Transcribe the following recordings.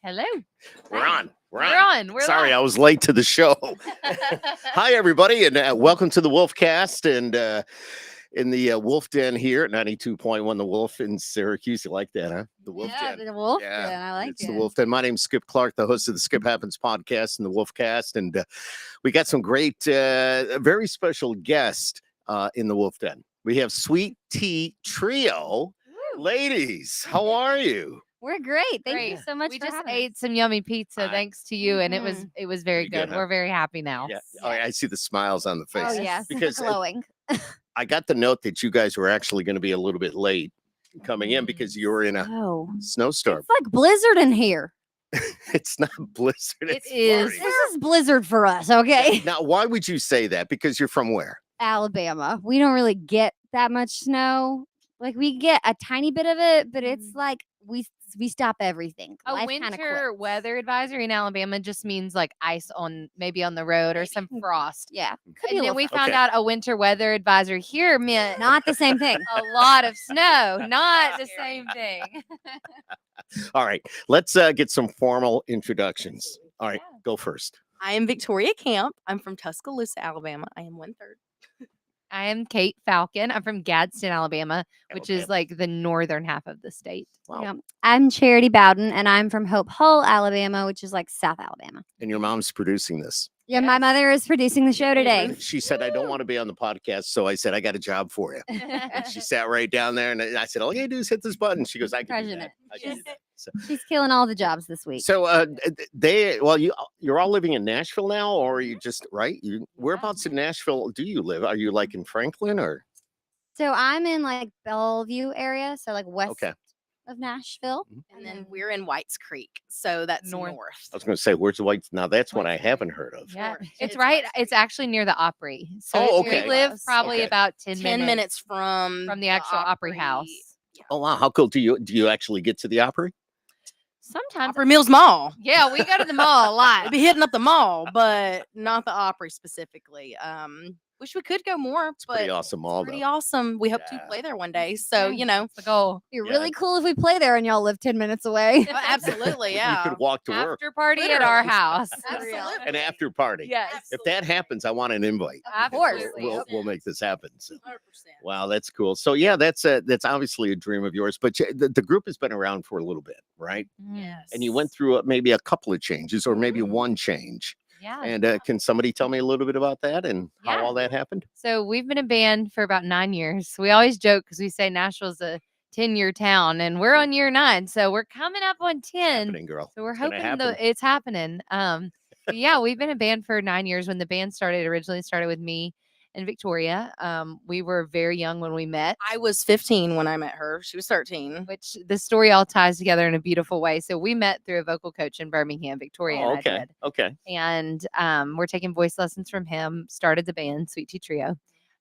Hello. We're on. We're on. We're Sorry, live. I was late to the show. Hi, everybody, and welcome to the Wolfcast. And in the Wolf Den here at 92.1 The Wolf in Syracuse. You like that, huh? The Wolf Den. The Wolf Yeah, Den. I like it's it. the Wolf Den. My name's Skip Clark, the host of the Skip Happens podcast and the Wolfcast. And we got some great, very special guest in the Wolf Den. We have Sweet Tea Trio. Woo. Ladies, how are you? We're great. Thank you Great. so much We for just having ate us. some yummy pizza thanks to you, and it was very Pretty good. good, huh? We're very happy now. Yeah. Oh, I see the smiles on the face. Oh yes, Because glowing. I got the note that you guys were actually going to be a little bit late coming in because you were in a Oh, snowstorm. it's like blizzard in here. It's not blizzard. It It's is. Flurry. This is blizzard for us. Okay, Now, why would you say that? Because you're from where? Alabama. We don't really get that much snow. Like we get a tiny bit of it, but it's like we stop everything. A Life kinda winter quits. weather advisory in Alabama just means like ice on maybe on the road or some frost. Yeah, could be a And then little we frost. found Okay. out a winter weather advisory here meant Not the same thing. a lot of snow, not the same thing. All right, let's get some formal introductions. All right, go first. I am Victoria Camp. I'm from Tuscaloosa, Alabama. I am 1/3. I am Kate Falcon. I'm from Gadsden, Alabama, which is like the northern half of the state. Wow. Yeah. I'm Charity Bowden, and I'm from Hope Hull, Alabama, which is like South Alabama. And your mom's producing this. Yeah, my mother is producing the show today. She said, I don't want to be on the podcast. So I said, I got a job for you. And she sat right down there. And I said, all you gotta do is hit this button. She goes, I can do Crushing that. it. I can do that. So, She's killing all the jobs this week. you're all living in Nashville now, or are you just right? Whereabouts in Nashville do you live? Are you like in Franklin or? So I'm in like Bellevue area, so like west Okay. of Nashville. And then we're in Whites Creek. So that's North. north. I was going to say, where's the White? Now that's one I White haven't heard of. Yeah, North. it's It's right. Whites It's Creek. actually near the Opry. So Oh, okay. we live Yes. probably Okay. about 10 10 minutes from from the actual Opry house. Oh wow, how cool! Do you actually get to the Opry? Sometimes, Opry Mills Mall. yeah, we go to the mall a lot. I'd be hitting up the mall, but not the Opry specifically. Wish we could go more, but Pretty awesome mall, pretty though. awesome. We hope Yeah. to play there one day. So, you know, It's the goal. It'd be Yeah. really cool if we play there and y'all live 10 minutes away. oh, absolutely, yeah. You could walk to work. After party at our house. Absolutely. An after party. Yes. If that happens, I want an invite. Of course. We'll make this happen. So. 100%. Wow, that's cool. So yeah, that's obviously a dream of yours. But the group has been around for a little bit, right? Yes. And you went through maybe a couple of changes, or maybe Mhm. one change. Yeah. And can somebody tell me a little bit about that and how Yeah. all that happened? So we've been a band for about 9 years. We always joke because we say Nashville's a 10-year town, and we're on year 9. So we're coming up on 10. Happening, girl. So we're It's gonna hoping happen. it's happening. But yeah, we've been a band for 9 years. When the band originally started with me and Victoria. We were very young when we met, I was 15 when I met her. She was 13. which the story all ties together in a beautiful way. So we met through a vocal coach in Birmingham, Victoria. Oh, and I okay. did. Okay. And we're taking voice lessons from him. Started the band Sweet Tea Trio.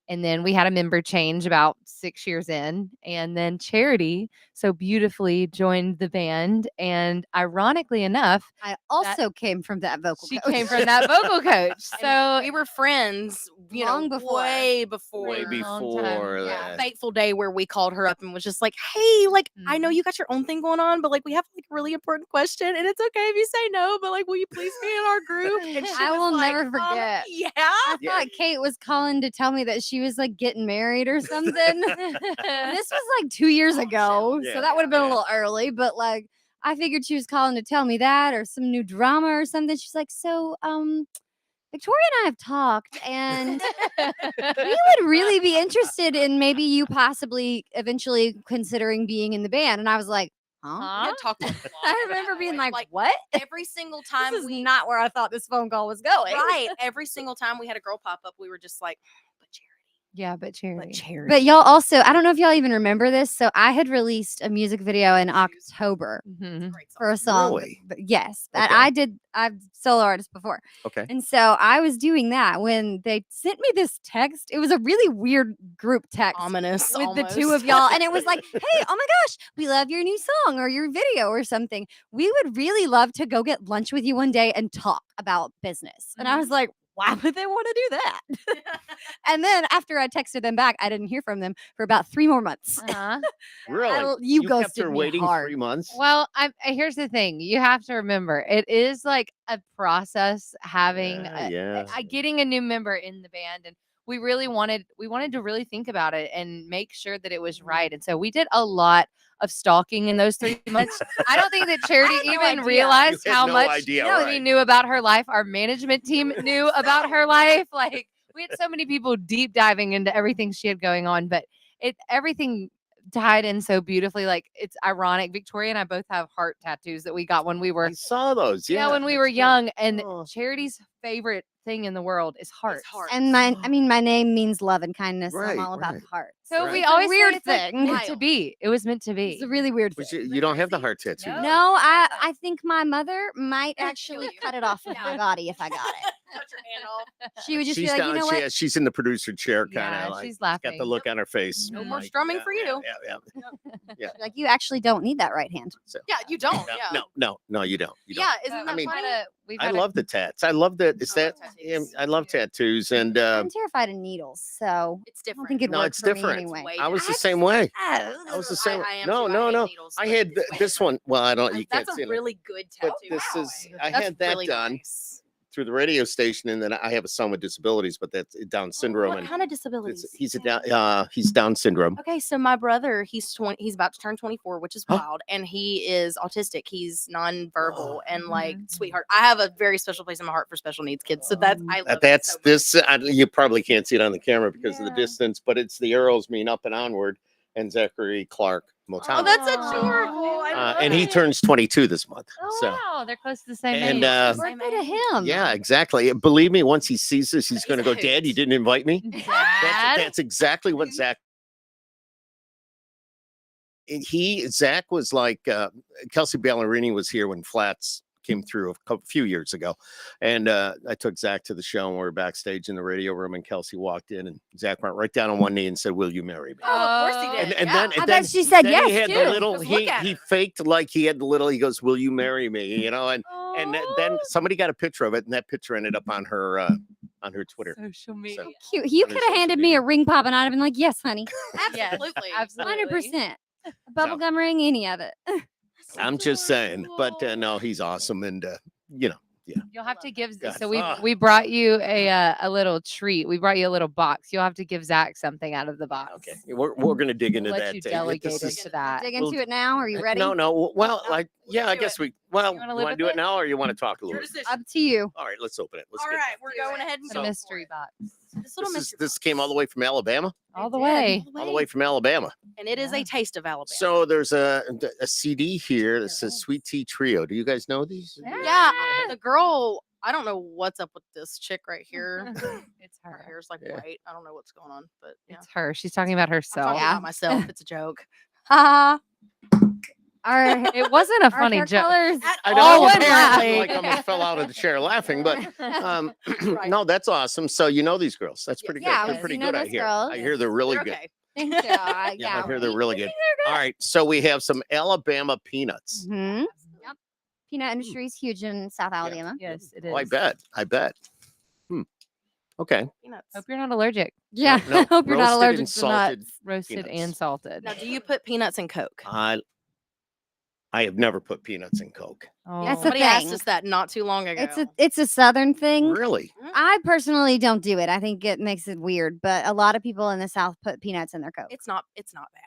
And then we had a member change about 6 years in. And then Charity so beautifully joined the band. And ironically enough, I also came from that vocal she coach. came from that vocal coach. And So we were friends, you Long know, before. way before. Way a long before time. that. Fateful day where we called her up and was just like, hey, like, I know Mhm. you got your own thing going on, but like, we have like a really important question, and it's okay if you say no, but like, will you please be in our group? And she I was will like, never forget. Yeah. I Yeah. thought Kate was calling to tell me that she was like getting married or something. This was like 2 years ago, Yeah. so that would have been Yeah. a little early. But like, I figured she was calling to tell me that or some new drama or something. She's like, so Victoria and I have talked, and we would really be interested in maybe you possibly eventually considering being in the band. And I was like, huh? We Huh? had talked a lot I at remember that being point. like, what? every single time This is we not where I thought this phone call was going. right, every single time we had a girl pop up, we were just like, but yeah, but Charity. Charity. But y'all also, I don't know if y'all even remember this. So I had released a music video in October Mhm. Great song. for a song. Really? But yes, that Okay. I've solo artist before. Okay. And so I was doing that when they sent me this text. It was a really weird group text Ominous. with the two almost. of y'all. And it was like, hey, oh my gosh, we love your new song or your video or something. We would really love to go get lunch with you one day and talk about business. And I Mhm. was like, why would they want to do that? And then after I texted them back, I didn't hear from them for about 3 more months. Uh-huh. Really? You kept ghosted her me waiting hard. 3 months? Well, here's the thing. You have to remember, it is like a process having getting a new member in the band, and we wanted to really think about it and make sure that it was right. And so we did a lot of stalking in those 3 months. I don't think that Charity no even idea. realized You had how no much idea, we right. knew about her life. Our management team knew about her life. Like, we had so many people deep diving into everything she had going on, but everything tied in so beautifully. Like, it's ironic. Victoria and I both have heart tattoos that we got when we were I saw those. Yeah, when we that's were cool. young. And Oh. Charity's favorite thing in the world is hearts. And my name means love and kindness. So Right, I'm all about right. the heart. So Right. we It's a always weird say it's like thing. meant to be. It was meant to be. It's a really weird Was thing. you don't have the heart tattoo. No. No, I think my mother might actually cut it off of my body if I got it. Cut your hand off. She would just She's be like, you down, know what? she's in the producer chair, kind Yeah, of like she's got the laughing. look on her face. No more like, strumming for you. Yeah. Like, you actually don't need that right hand. So, Yeah, you don't. no, you don't. You don't. Yeah, isn't But that I mean, funny? I love the tats. I love that. Is I that? love Yeah, tattoos. I love tattoos, and I'm terrified of needles, so It's I don't different. think it'd no, work it's for different. me anyway. Way I was the different. same way. Ah, I was the same. I am No, too. no, hate no. needles, I but had it's way this one. different. Well, I don't. You can't That's see a it. really good But tattoo. this by is. the way. I That's had that really done nice. through the radio station, and then I have a son with disabilities, but that's Down syndrome, What and kind of disabilities? he's Down syndrome. Okay, so my brother, he's about to turn 24, which is Huh? wild, and he is autistic. He's nonverbal Oh. and like sweetheart. I have a very special place in my heart for special needs kids. So that's I love it That's so much. this. You probably can't see it on the camera because of the Yeah. distance, but it's the arrows mean up and onward, and Zachary Clark Oh, Motano. that's Aw. adorable. I love And he it. turns 22 this month. Oh, So wow. They're close to the same And, age. Same birthday to age. him. yeah, exactly. Believe me, once he sees this, he's He's going to a go, "Dad, you hoot. didn't invite me." Dad? That's exactly what Zach. And Zach was like Kelsey Ballerini was here when Flats came through a few years ago, and I took Zach to the show, and we were backstage in the radio room, and Kelsey walked in, and Zach went right down on one knee and said, "Will you marry me?" Oh, of course he Oh. did. And yeah. then, I and bet then, she said then yes, he had too. the little. Just look at He her. faked like he had the little. He goes, "Will you marry me?" You know, and then somebody got a picture of it, and that picture ended up on her Twitter. Social media. Cute. You On his could have social handed me media. a ring pop and I'd have been like, yes, honey. Yes, Absolutely. absolutely. 100%. A bubblegum ring, any of it. I'm just saying, but no, he's awesome, and yeah. You'll have to give. God, So ah. we brought you a little treat. We brought you a little box. You'll have to give Zach something out of the box. Okay, we're gonna dig into We'll let that. you This delegate is- into that. Dig Well, into it now. Are you ready? No. Well, No, I do guess it. we. Well, You you wanna want live to with do it? it now, or you want to talk a Your little bit? decision. Up to you. All right, let's open it. Let's All get right, it. we're going ahead and It's a go mystery for it. box. This little mystery This box. came all the way from Alabama. All the did. way. All the way from Alabama. And it is Yeah. a taste of Alabama. So there's a CD here that There says is. Sweet Tea Trio. Do you guys know these? yeah, the girl, I don't know what's up with this chick right here. It's Her her. hair's like Yeah. white. I don't know what's going on, but yeah. It's her. She's talking about I'm herself. talking Yeah. about myself. It's a joke. Ha Our, It wasn't a our funny hair joke. colors. I all know. I apparently. like almost fell out of the chair laughing, but Right. no, that's awesome. So you know these girls. That's pretty Yeah, good. we They're pretty know good. I those hear. girls. I hear they're really good. Okay. Thank you. Yeah, I hear they're really good. they're All right, so we have some Alabama peanuts. Mhm. Yep. Peanut industry is huge in South Alabama. Yes, it is. Oh, I bet. Okay. Peanuts. Hope you're not allergic. Yeah. No, I hope you're not roasted allergic and to salted. nuts. Roasted Peanuts. and salted. Now, do you put peanuts in Coke? I have never put peanuts in Coke. Oh. That's the Somebody asked thing. us that not too long ago. It's a southern thing. Really? I personally don't do it. I think it makes it weird, but a lot of people in the South put peanuts in their Coke. It's not bad.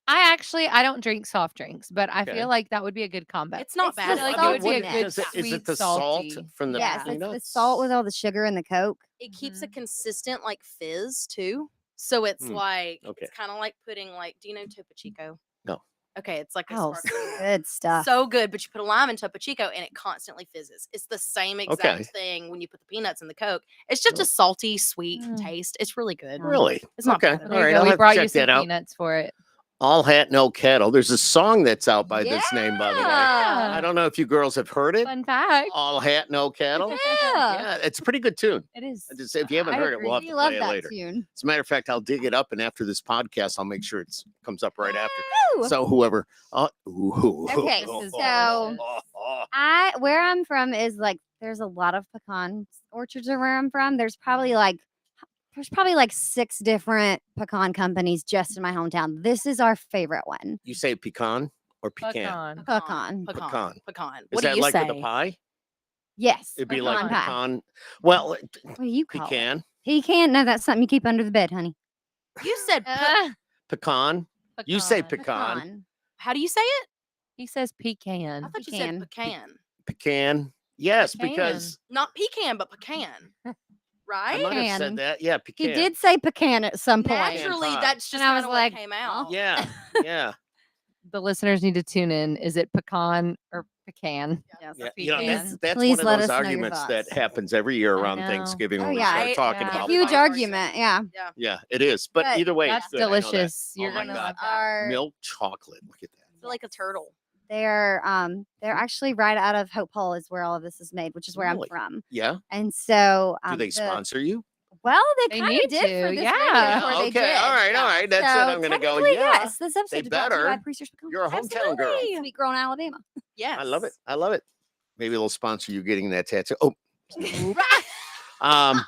I don't drink soft drinks, but I Okay. feel like that would be a good combo. It's not It's bad. the like salt it would be a in it. good Is it sweet the salt salty. from the Yes, it's the peanuts? salt with all the sugar in the Coke. It keeps a Mhm. consistent like fizz too. So it's Hmm, like okay. it's kind of like putting like, do you know Topo Chico? No. Okay, it's like a Oh, sparkling- good stuff. so good, but you put a lime in Topo Chico and it constantly fizzes. It's the same exact Okay. thing when you put the peanuts in the Coke. It's just Oh. a salty, sweet Mm. taste. It's really good. Really? It's not Okay. bad at There All you right. go. I'll We have to brought you check some that out. peanuts for it. All Hat, No Kettle. There's a song that's out by this name, by the way. I Yeah. don't know if you girls have heard it. Fun fact. All Hat, No Kettle. Yeah. Yeah, it's a a pretty good tune. It is. I just say if you haven't I heard it, agree. we'll have We to love play it that later. tune. As a matter of fact, I'll dig it up, and after this podcast, I'll make sure it comes up right after. Woo! So whoever. Okay, so where I'm from is like there's a lot of pecan orchards where I'm from. There's probably like 6 different pecan companies just in my hometown. This is our favorite one. You say pecan or pecan? Pecan. Pecan. Pecan. Pecan. Is What do that you like say? with a pie? Yes. It'd be pecan like pie. pecan. Well, What do you call it? pecan, Pecan? No, that's something you keep under the bed, honey. You said. pecan. You say pecan. How do you say it? He says I pecan. thought you said pecan. Pecan. Yes, Pecan. because Not pecan, but pecan. I Right? might have Pecan. said that. Yeah, pecan. He did say pecan at some point. Naturally, pie. that's just And I kind was of like, what came out. Yeah, yeah. The listeners need to tune in. Is it pecan or pecan? Yes. Yeah, Pecan. that's Please one let of those us know your arguments that thoughts. happens every year I around know. Thanksgiving Oh, when we yeah. start talking Yeah. about Huge pies. argument, yeah. Yeah, it is. But But either way, That's it's good. I know that. delicious. Oh You're my gonna God. love that. Are Milk chocolate. Look at that. I feel like a turtle. they're actually right out of Hope Hall is where all of this is made, which is where Really? I'm from. Yeah. And so Do they sponsor you? Well, They they kind need of did for to, this yeah. radio tour, they Okay. did. All right. All right. That's So it. I'm gonna go. technically, Yeah. yes, this episode They is brought to you by better. Preacher's Pecan. You're a hometown girl. Absolutely. Sweet girl in Alabama. Yes. I love it. I love it. Maybe they'll sponsor you getting that tattoo. Oh. um.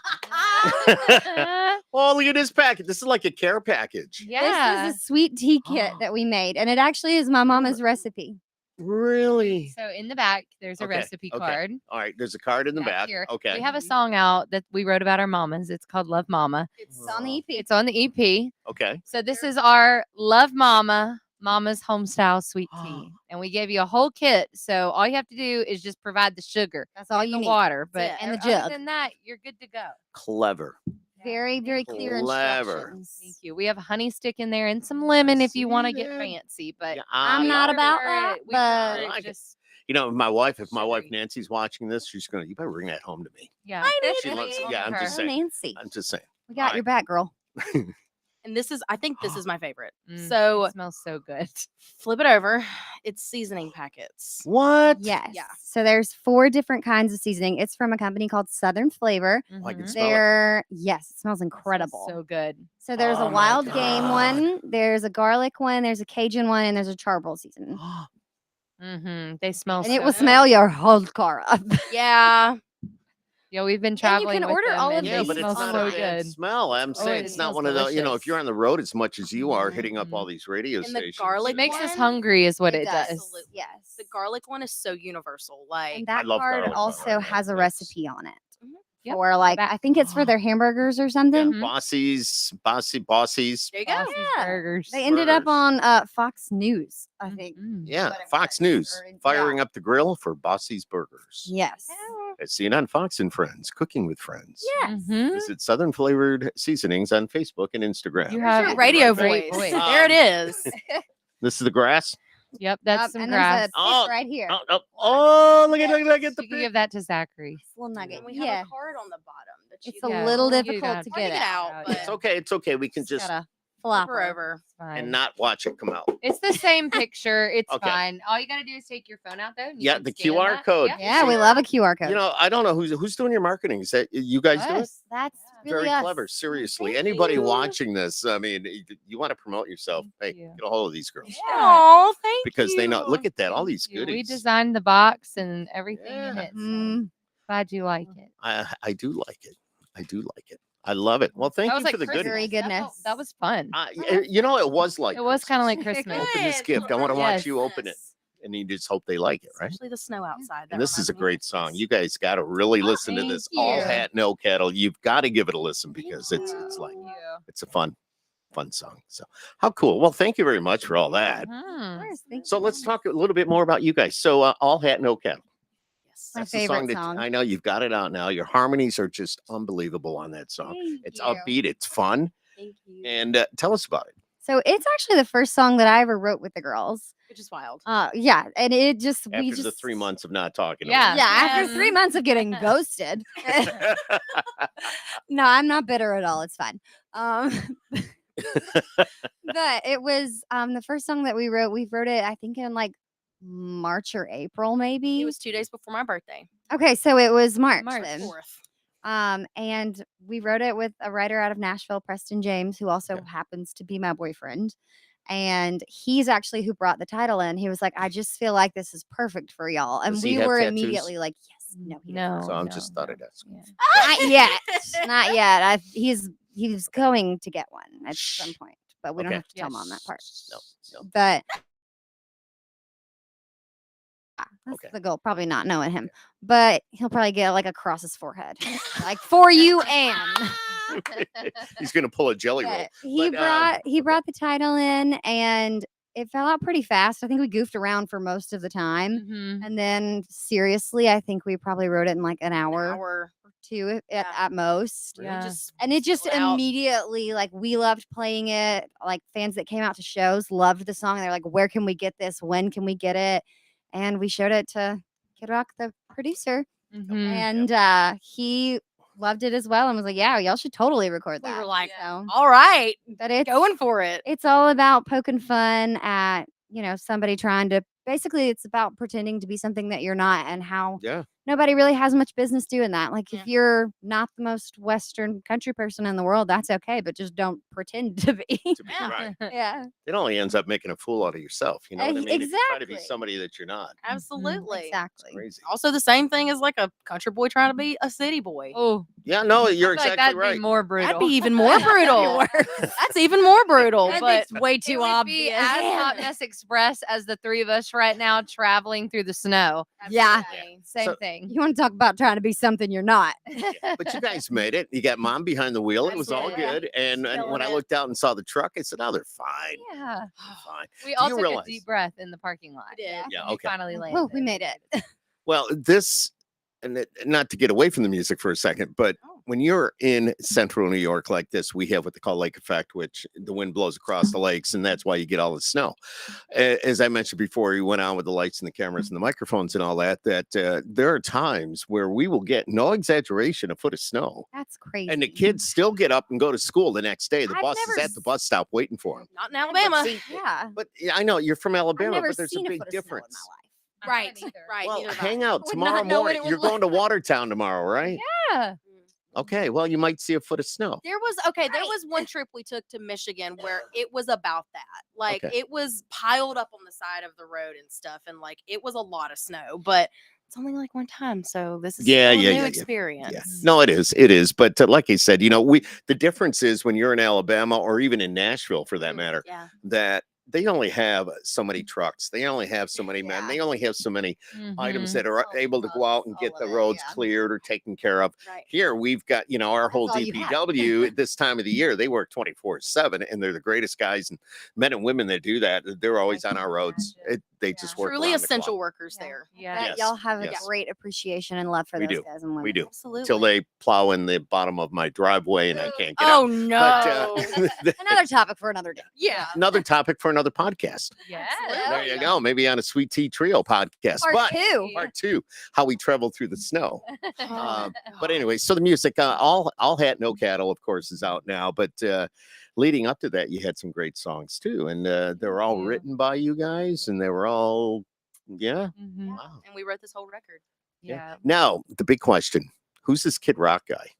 Oh, look at this package. This is like a care package. Yeah. This is a sweet tea kit that we made, and it actually is my mama's recipe. Really? So in the back, there's a Okay, recipe okay. card. All right. There's a card in the back. Here. Okay. We have a song out that we wrote about our mamas. It's called Love Mama. It's on the EP. It's on the EP. Okay. So this is our Love Mama, Mama's Homestyle Sweet Tea. And we gave you a whole kit. So all you have to do is just provide the sugar, That's all you the need. water. But it. And the other jug. than that, you're good to go. Clever. Very, very clear Clever. instructions. Thank you. We have honey stick in there and some lemon if you see want to get that. fancy. But Yeah, I'm not about that, we but- prefer I like it. just You know, if my wife Sugary. Nancy's watching this, she's gonna. You better bring that home to me. yeah. I need She it. loves. Love Yeah, I'm her. just Oh, saying. Nancy. I'm just saying. We got All your back, girl. And this is my favorite. Mm, So it smells so good. flip it over. It's seasoning packets. What? Yes. Yeah. So there's 4 different kinds of seasoning. It's from a company called Southern Flavor. I can Mhm. smell it. Yes, it smells Smells incredible. So good. So there's Oh a my wild game God. one, there's a garlic one, there's a Cajun one, and there's a charcoal seasoning. They smell And so it will good. smell your whole car up. Yeah. Yeah, we've been you traveling. can with order them all of and Yeah, they but smell it's not so a bad good. smell. I'm saying it it's not smells one of the. You know, if delicious. you're on the road as much as you are, hitting up Mhm. all these radio And the stations. garlic It makes us one? hungry, is what It it does. does. Absolutely. Yes. The garlic one is so universal. Like And that love card garlic, by the also way. has a That's- recipe on it. Yep, For like, back. I think it's for their hamburgers or something. Mhm. Bossies. there you go. Boss's Yeah. Burgers. They ended up Burgers. on Fox News, I think. Mhm. Yeah, Whatever Fox that is, News or- firing up the grill for Bossy's Burgers. Yes. It's seen on Fox and Friends, Cooking with Friends. Yes. Mhm. Visit Southern Flavored Seasonings on Facebook and Instagram. You There's have your a radio great voice. voice. There it is. This is the grass. Yep, that's some and grass. there's a Oh, pick right here. Look at the You can give that to Zachary. Little nugget. And we have Yeah. a card on the bottom that you It's can a Yeah, little we'll difficult get to it get it out. out, It's It's but okay. It's okay. We can just Gotta flip flop her her. over. It's fine. and not watch it come out. It's the same picture. It's Okay. fine. All you gotta do is take your phone out though. and you Yeah, can the scan QR that. code. Yep. Yeah, we love a QR code. You know, I don't know who's doing your marketing. Is that you guys do it? Us. That's really Very us. clever. Seriously, Thank anybody you. watching this, I mean, you want to promote yourself? Thank Hey, you. get a hold of these girls Oh, thank because they know. you. Look at that, all these Yeah, we goodies. designed the box and everything in Yeah. it. So Mm. glad you like it. I do like it. I do like it. I love it. Well, thank That you was like for the Christmas. goodies. Very That goodness. felt- That was fun. You know, it was like It was kind of like Christmas. Christmas. Open this Good. gift. I want to watch Yes. you open it, and you just hope they like it, right? Especially the snow outside. And That this is a reminds me of great song. Christmas. You guys got to really listen to thank this. All you. Hat, No Kettle. You've got to give it a listen because it's like Thank you. it's a fun song. So how cool. Well, thank you very much for all that. Mhm. Of course, thank So you. let's talk a little bit more about you guys. So All Hat, No Kettle. Yes. My That's the favorite song that song. I know you've got it out now. Your harmonies are just unbelievable on that song. Thank It's you. upbeat. It's fun. Thank you. And tell us about it. So it's actually the first song that I ever wrote with the girls. Which is wild. Yeah, and it just After we the just 3 months of not talking. Yeah. Yeah, after Yes. 3 months of getting ghosted. about it. No, I'm not bitter at all. It's fine. But it was the first song that we wrote. We wrote it, I think, in like March or April, maybe. It was 2 days before my birthday. Okay, so it was March, March then. 4th. And we wrote it with a writer out of Nashville, Preston James, who also happens to be my boyfriend. And he's actually who brought the title in. He was like, I just feel like this is perfect for y'all. And Does he we have were tattoos? immediately like, yes, no, he doesn't. No. So I'm no, just thought no. I'd ask. Yeah. Not yet. Not yet. He's going to get one at some point, but we don't Okay. have to tell him on that part. No. But that's Okay. the goal. Probably not knowing him, but he'll probably get like across his forehead, like for you, Anne. He's gonna pull a jelly roll. But he brought the title in, and it fell out pretty fast. I think we goofed around for most of the time, Mhm. and then seriously, I think we probably wrote it in like an hour or two at most. Yeah. And it just spilled out. immediately, like, we loved playing it. Like, fans that came out to shows loved the song. They're like, where can we get this? When can we get it? And we showed it to Kid Rock, the producer, Mhm. and he loved it as well and was like, yeah, y'all should totally record that. We were like, So, all right, but it's going for it. it's all about poking fun at, somebody trying to, basically it's about pretending to be something that you're not, and how Yeah. nobody really has much business doing that. Like, Yeah. if you're not the most Western country person in the world, that's okay, but just don't pretend to be. To be right. Yeah. It only ends up making a fool out of yourself. You know what I mean? If you try to be Exactly. somebody that you're not. Absolutely. Exactly. Crazy. Also, the same thing as like a country boy trying to be a city boy. Oh, Yeah, no, you're I feel like exactly that'd right. be more brutal. That'd be even more brutal. That's even more brutal. But way It would be as Hot Mess Express as the three of us right now traveling through the snow. Yeah. Same So- thing. You want to talk about trying to be something you're not. But you guys made it. You got mom behind the wheel. It was all Absolutely. good. And Killing when I it. looked out and saw the truck, I said, "Oh, they're fine. Yeah. They're fine." We Do all you took realize- a deep breath in the parking lot. We did. Yeah, We okay. finally landed. Oh, we made it. Well, this, and not to get away from the music for a second, but Oh. when you're in central New York like this, we have what they call lake effect, which the wind blows across the lakes, and that's why you get all the snow. As I mentioned before, you went on with the lights and the cameras and the microphones and all that, there are times where we will get, no exaggeration, a foot of snow. That's crazy. And the kids still get up and go to school the next day. The I've bus is never at the bus stop waiting for them. Not in Alabama. Yeah. But yeah, I know you're from I've Alabama, never but there's a seen a big foot of snow in difference. my life. Right. Right. Well, neither have hang I. out Would tomorrow not know what morning. it would You're going to Watertown tomorrow, right? Yeah. Okay. Well, you might see a foot of snow. There was one trip we took to Michigan where it was about that. Like Okay. it was piled up on the side of the road and stuff, and like it was a lot of snow. But it's only like one time, so this is Yeah, still a yeah, new yeah, yeah. experience. Yeah. No, it is. It is. But like I said, the difference is when you're in Alabama or even in Nashville for that matter, Yeah. that they only have so many trucks. They only have so many men. Yeah. They only have so many items Mhm. that are All able to the go out trucks, and all get of the it, roads yeah. cleared or taken care of. Right. Here we've got, our whole all you have. DPW at this time of the year, they work 24/7 and they're the greatest guys and men and women that do that. They're always on our roads. They just work Truly around the essential clock workers Yeah. there. Yeah. Bet Yes, y'all have a yes. great appreciation and love for We those do. guys and women. We do. Absolutely. Till they plow in the bottom of my driveway and I can't get Oh out. no. But, Another topic for another day. yeah. another topic for another podcast. Yeah. There you go. Maybe on a Sweet Tea Trio podcast. Part two. Part two, how we travel through the snow. Oh, But anyway, so the music, all hat, no cattle, of course, is out now. But leading up to that, you had some great songs too, and they were all you. written by you guys, and they were all, yeah. Mhm. Wow. and we wrote this whole record. Yeah. Now the big question: who's this Kid Rock guy?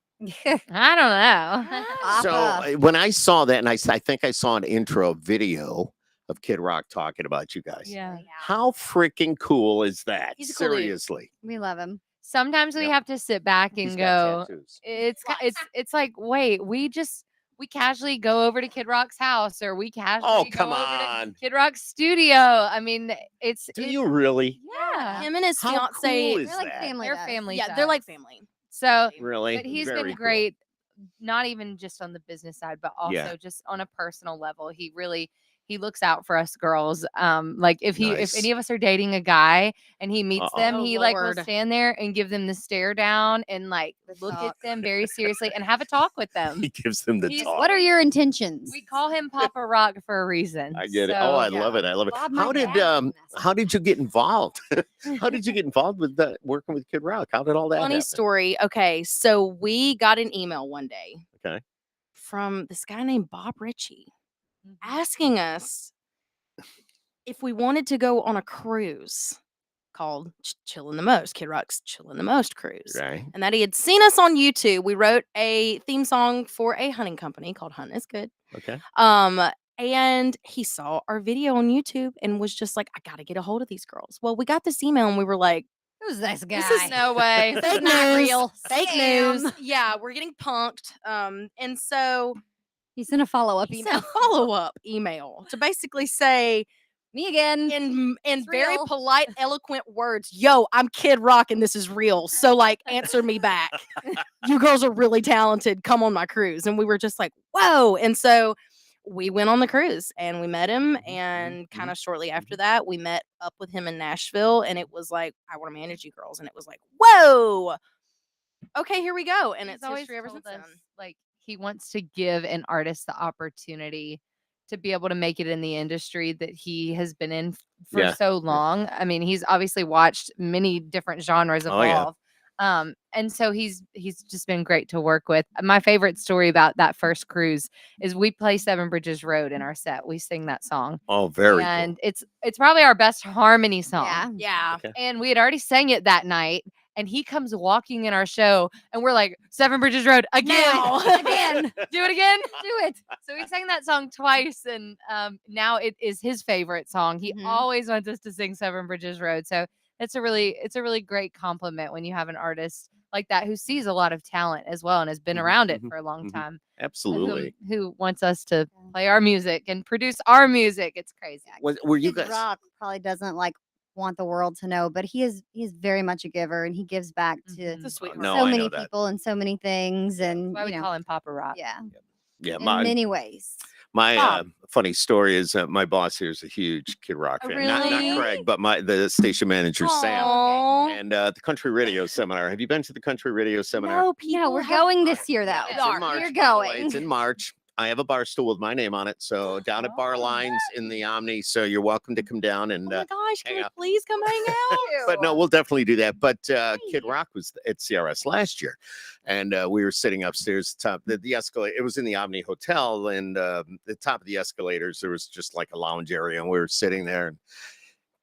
I don't know. So when I saw that, and I think I saw an intro video of Kid Rock talking about you guys. Yeah. How freaking cool is that? He's a cool dude. Seriously. We love him. Sometimes we Yeah. have to sit back and He's got go. tattoos. It's like, wait, we casually go over to Kid Rock's house, or we casually Oh, go come over on. to Kid Rock's studio. I mean, Do you really? Yeah. Him and his How fiance. cool is They're like that? family. They're guys. family. Yeah, stuff. they're like family. So, Really? but he's Very been cool. great, not even just on the business side, but also Yeah. just on a personal level. He looks out for us girls. Like if Nice. any of us are dating a guy and he meets them, Oh, he like will Lord. stand there and give them the stare down and like look at talk. them very seriously and have a talk with them. He gives them the He's- talk. What are your intentions? We call him Papa Rock for a reason. I get it. So, Oh, I yeah. love it. I love it. Bob, my How did dad's an asshole. how did you get involved? How did you get involved with working with Kid Rock? How did all that Funny happen? story. Okay, so we got an email one day. Okay. from this guy named Bob Ritchie Mhm. asking us if we wanted to go on a cruise called Chillin' the Most, Kid Rock's Chillin' the Most cruise. Right. And that he had seen us on YouTube. We wrote a theme song for a hunting company called Hunting is Good. Okay. And he saw our video on YouTube and was just like, I gotta get a hold of these girls. Well, we got this email and we were like, Who's this guy? this is No way. This is fake not news. real. Fake Scam. news. Yeah, we're getting punked. And so He sent a follow-up he email. sent a follow-up email to basically say, Me again. in It's very real. polite, eloquent words, yo, I'm Kid Rock and this is real. So like answer me back. You girls are really talented. Come on my cruise. And we were just like, whoa. And so we went on the cruise and we met him. And kind of shortly after that, we met up with him in Nashville. And it was like, I want to manage you girls. And it was like, whoa. Okay, here we go. And He's it's always history ever told since us, then. like, he wants to give an artist the opportunity to be able to make it in the industry that he has been in for Yeah. so long. I mean, he's obviously watched many different genres Oh, yeah. evolve. And so he's just been great to work with. My favorite story about that first cruise is we play Seven Bridges Road in our set. We sing that song. Oh, very And cool. it's probably our best harmony song. Yeah. Yeah. Okay. And we had already sang it that night. And he comes walking in our show, and we're like, Seven Bridges Road again, Now. again, do it again, do it. So we sang that song twice, and now it is his favorite song. He Mhm. always wants us to sing Seven Bridges Road. So it's a really great compliment when you have an artist like that who sees a lot of talent as well and has been Mhm, around it mhm, for a long mhm. time. Absolutely. Who wants us to play our music and produce our music? It's crazy. Were you Kid guys? Rock probably doesn't like want the world to know, but he's very much a giver and he gives back to Mhm. It's a sweetheart. No, so I many know that. people and so many things, and That's why we call him Papa Rock. yeah, Yeah, in my many ways. my funny story is my boss here is a huge Kid Rock Oh, fan. really? Not Craig, but the station manager Sam. Aw. And the country radio seminar. Have you been to the country radio seminar? No, people No, we're have- going this year though. Yeah, it's in March, We're by the way. going. It's in March. I have a bar stool with my name on it. So down at Bar Oh, Lines in the Omni. So you're welcome to come down and. Oh my gosh, hang can we out. please come hang out? But no, we'll definitely do that. But Kid Rock was at CRS last year, and we were sitting upstairs, top the escalator. It was in the Omni Hotel, and the top of the escalators there was just like a lounge area, and we were sitting there. And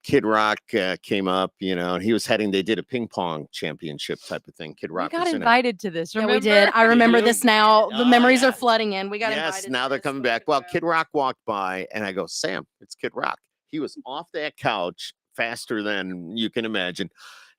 Kid Rock came up, and he was heading. They did a ping pong championship type of thing. Kid We Rock got was in it. invited to this. Yeah, we Remember? did. I remember you? this now. The Oh, memories yeah. are flooding in. We got Yes, invited. now to they're this. coming We back. gotta Well, go. Kid Rock walked by, and I go, Sam, it's Kid Rock. He was off that couch faster than you can imagine.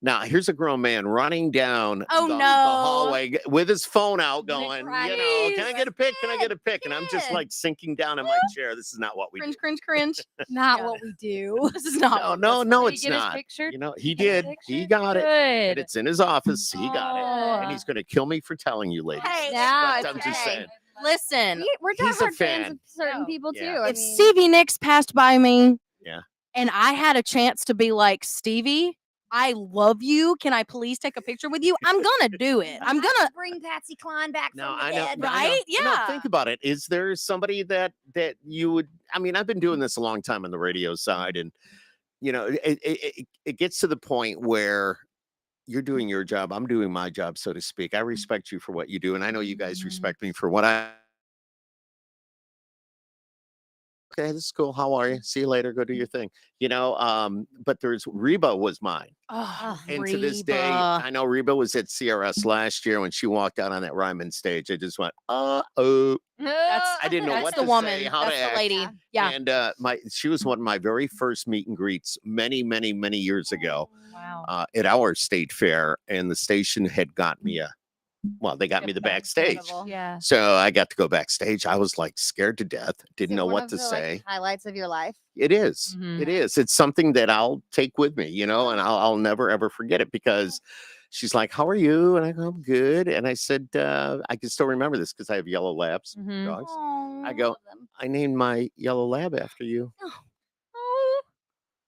Now, here's a grown man running down Oh, the no. hallway with his phone out Gonna going, cry. can I get a pic? Can I get a pic? And I'm just Kid. like sinking down in my chair. This is not what we do. Cringe, cringe, cringe. Not Yeah. what we do. This is not. No, what- no, Did he it's get his not. picture? He Did he get did. his He picture? got it. And Good. it's in his office. He got it. And Oh. he's going to kill me for telling you, ladies. Hey, Yeah, But I'm just okay. saying. Listen, We're He's a diehard fans fan. of certain No. people Yeah. too. I if mean, Stevie Nicks passed by me, Yeah. and I had a chance to be like, Stevie, I love you. Can I please take a picture with you? I'm gonna do it. I'm gonna. bring Patsy Cline back No, from the I know, dead. I know. right? No, Yeah. think about it. Is there somebody that you would? I mean, I've been doing this a long time on the radio side, and it gets to the point where you're doing your job, I'm doing my job, so to speak. I respect you for what you do, and I know you guys respect me for what I. Okay, this is cool. How are you? See you later. Go do your thing. But there's Reba was mine. Oh, And to this day, Reba. I know Reba was at CRS last year when she walked out on that Ryman stage. I just went, oh. I didn't know That's what the to woman. say, how That's to the act. lady. Yeah. And she was one of my very first meet and greets many, many, many years ago Wow. at our state fair. And the station had got me they got me the backstage. Incredible. Yeah. So I got to go backstage. I was like scared to death. Didn't Is it know one what of to the, like, say. highlights of your life. It is. Mhm. It is. It's something that I'll take with me, and I'll never ever forget it because she's like, "How are you?" And I go, "I'm good." And I said, "I can still remember this because I have yellow labs, Mhm. dogs. I I go- love them. I named my yellow lab after you." Oh.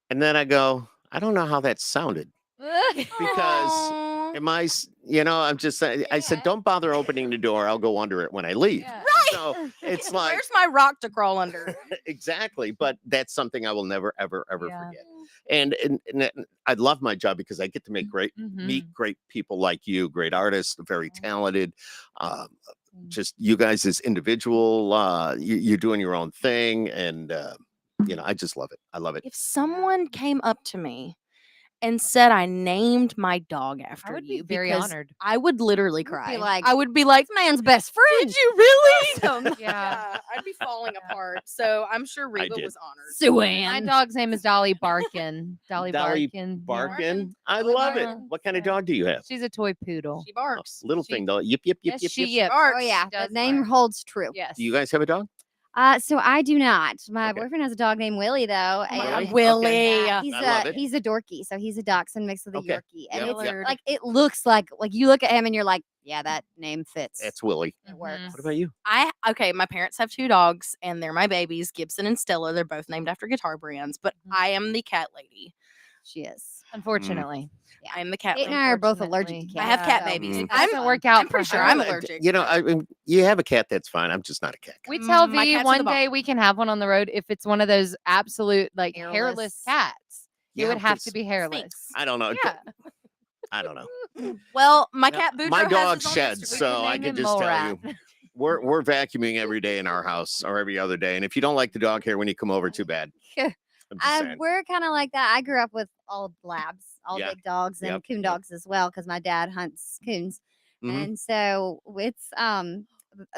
And then I go, "I don't know how that sounded because Aw. am I? I'm just saying." I said, Yeah. "Don't bother opening the door. I'll go under it when I leave." Yeah. So it's like Where's my rock to crawl under? exactly, but that's something I will never ever ever Yeah. forget. And I love my job because I get to make Mhm. meet great people like you, great artists, very talented, just you guys as individual, you're doing your own thing, and I just love it. I love it. If someone came up to me and said I named my dog after I would you, be very because honored. I would literally You would cry. be like, I would be like, This man's best friend. did you really? Awesome. Yeah. I'd be falling apart. So I'm sure Reba did. was honored. Suan. My dog's name is Dolly Barkin. Dolly Barkin. yeah. Barkin. I Dolly love it. Barkin. What kind of Yeah. dog do you have? She's a toy poodle. She barks. Little She- thing though. Yip yip yip Yes, yip she yip. yips. barks. Oh yeah, the Does name bark. holds true. Yes. Do you guys have a dog? So I do not. My Okay. boyfriend has a dog named Willie though, my and God. Willie. yeah, I love it. he's a dorky. So he's a dachshund mixed with a Okay. Yorkie, and Yep, it's yep. like it looks like you look at him and you're like, yeah, that name fits. That's Willie. It works. Mhm. What about you? Okay, my parents have 2 dogs and they're my babies, Gibson and Stella. They're both named after guitar brands, but Mhm. I am the cat lady. She is. Unfortunately. I am the cat Kate and lady. I are both allergic to Unfortunately. cats. I have cat Yeah. babies. Mm. It doesn't work out I'm pretty for sure her. I'm Well, allergic. I mean, you have a cat, that's fine. I'm just not a cat guy. We tell My V cat's at one the day bottom. we can have one on the road if it's one of those absolute like hairless Hairless. cats. It Yeah, would have because- to be hairless. I don't know. Yeah. I don't know. Well, my No, cat Boudreaux my has dog his own sheds, Instagram. so I Name can him just Mole tell Rat. you. We're vacuuming every day in our house or every other day. And if you don't like the dog hair when you come over, too bad. I'm just saying. We're kind of like that. I grew up with all labs, all Yeah. big dogs, and Yep, coon yep. dogs as well, because my dad hunts coons. Mhm. And so it's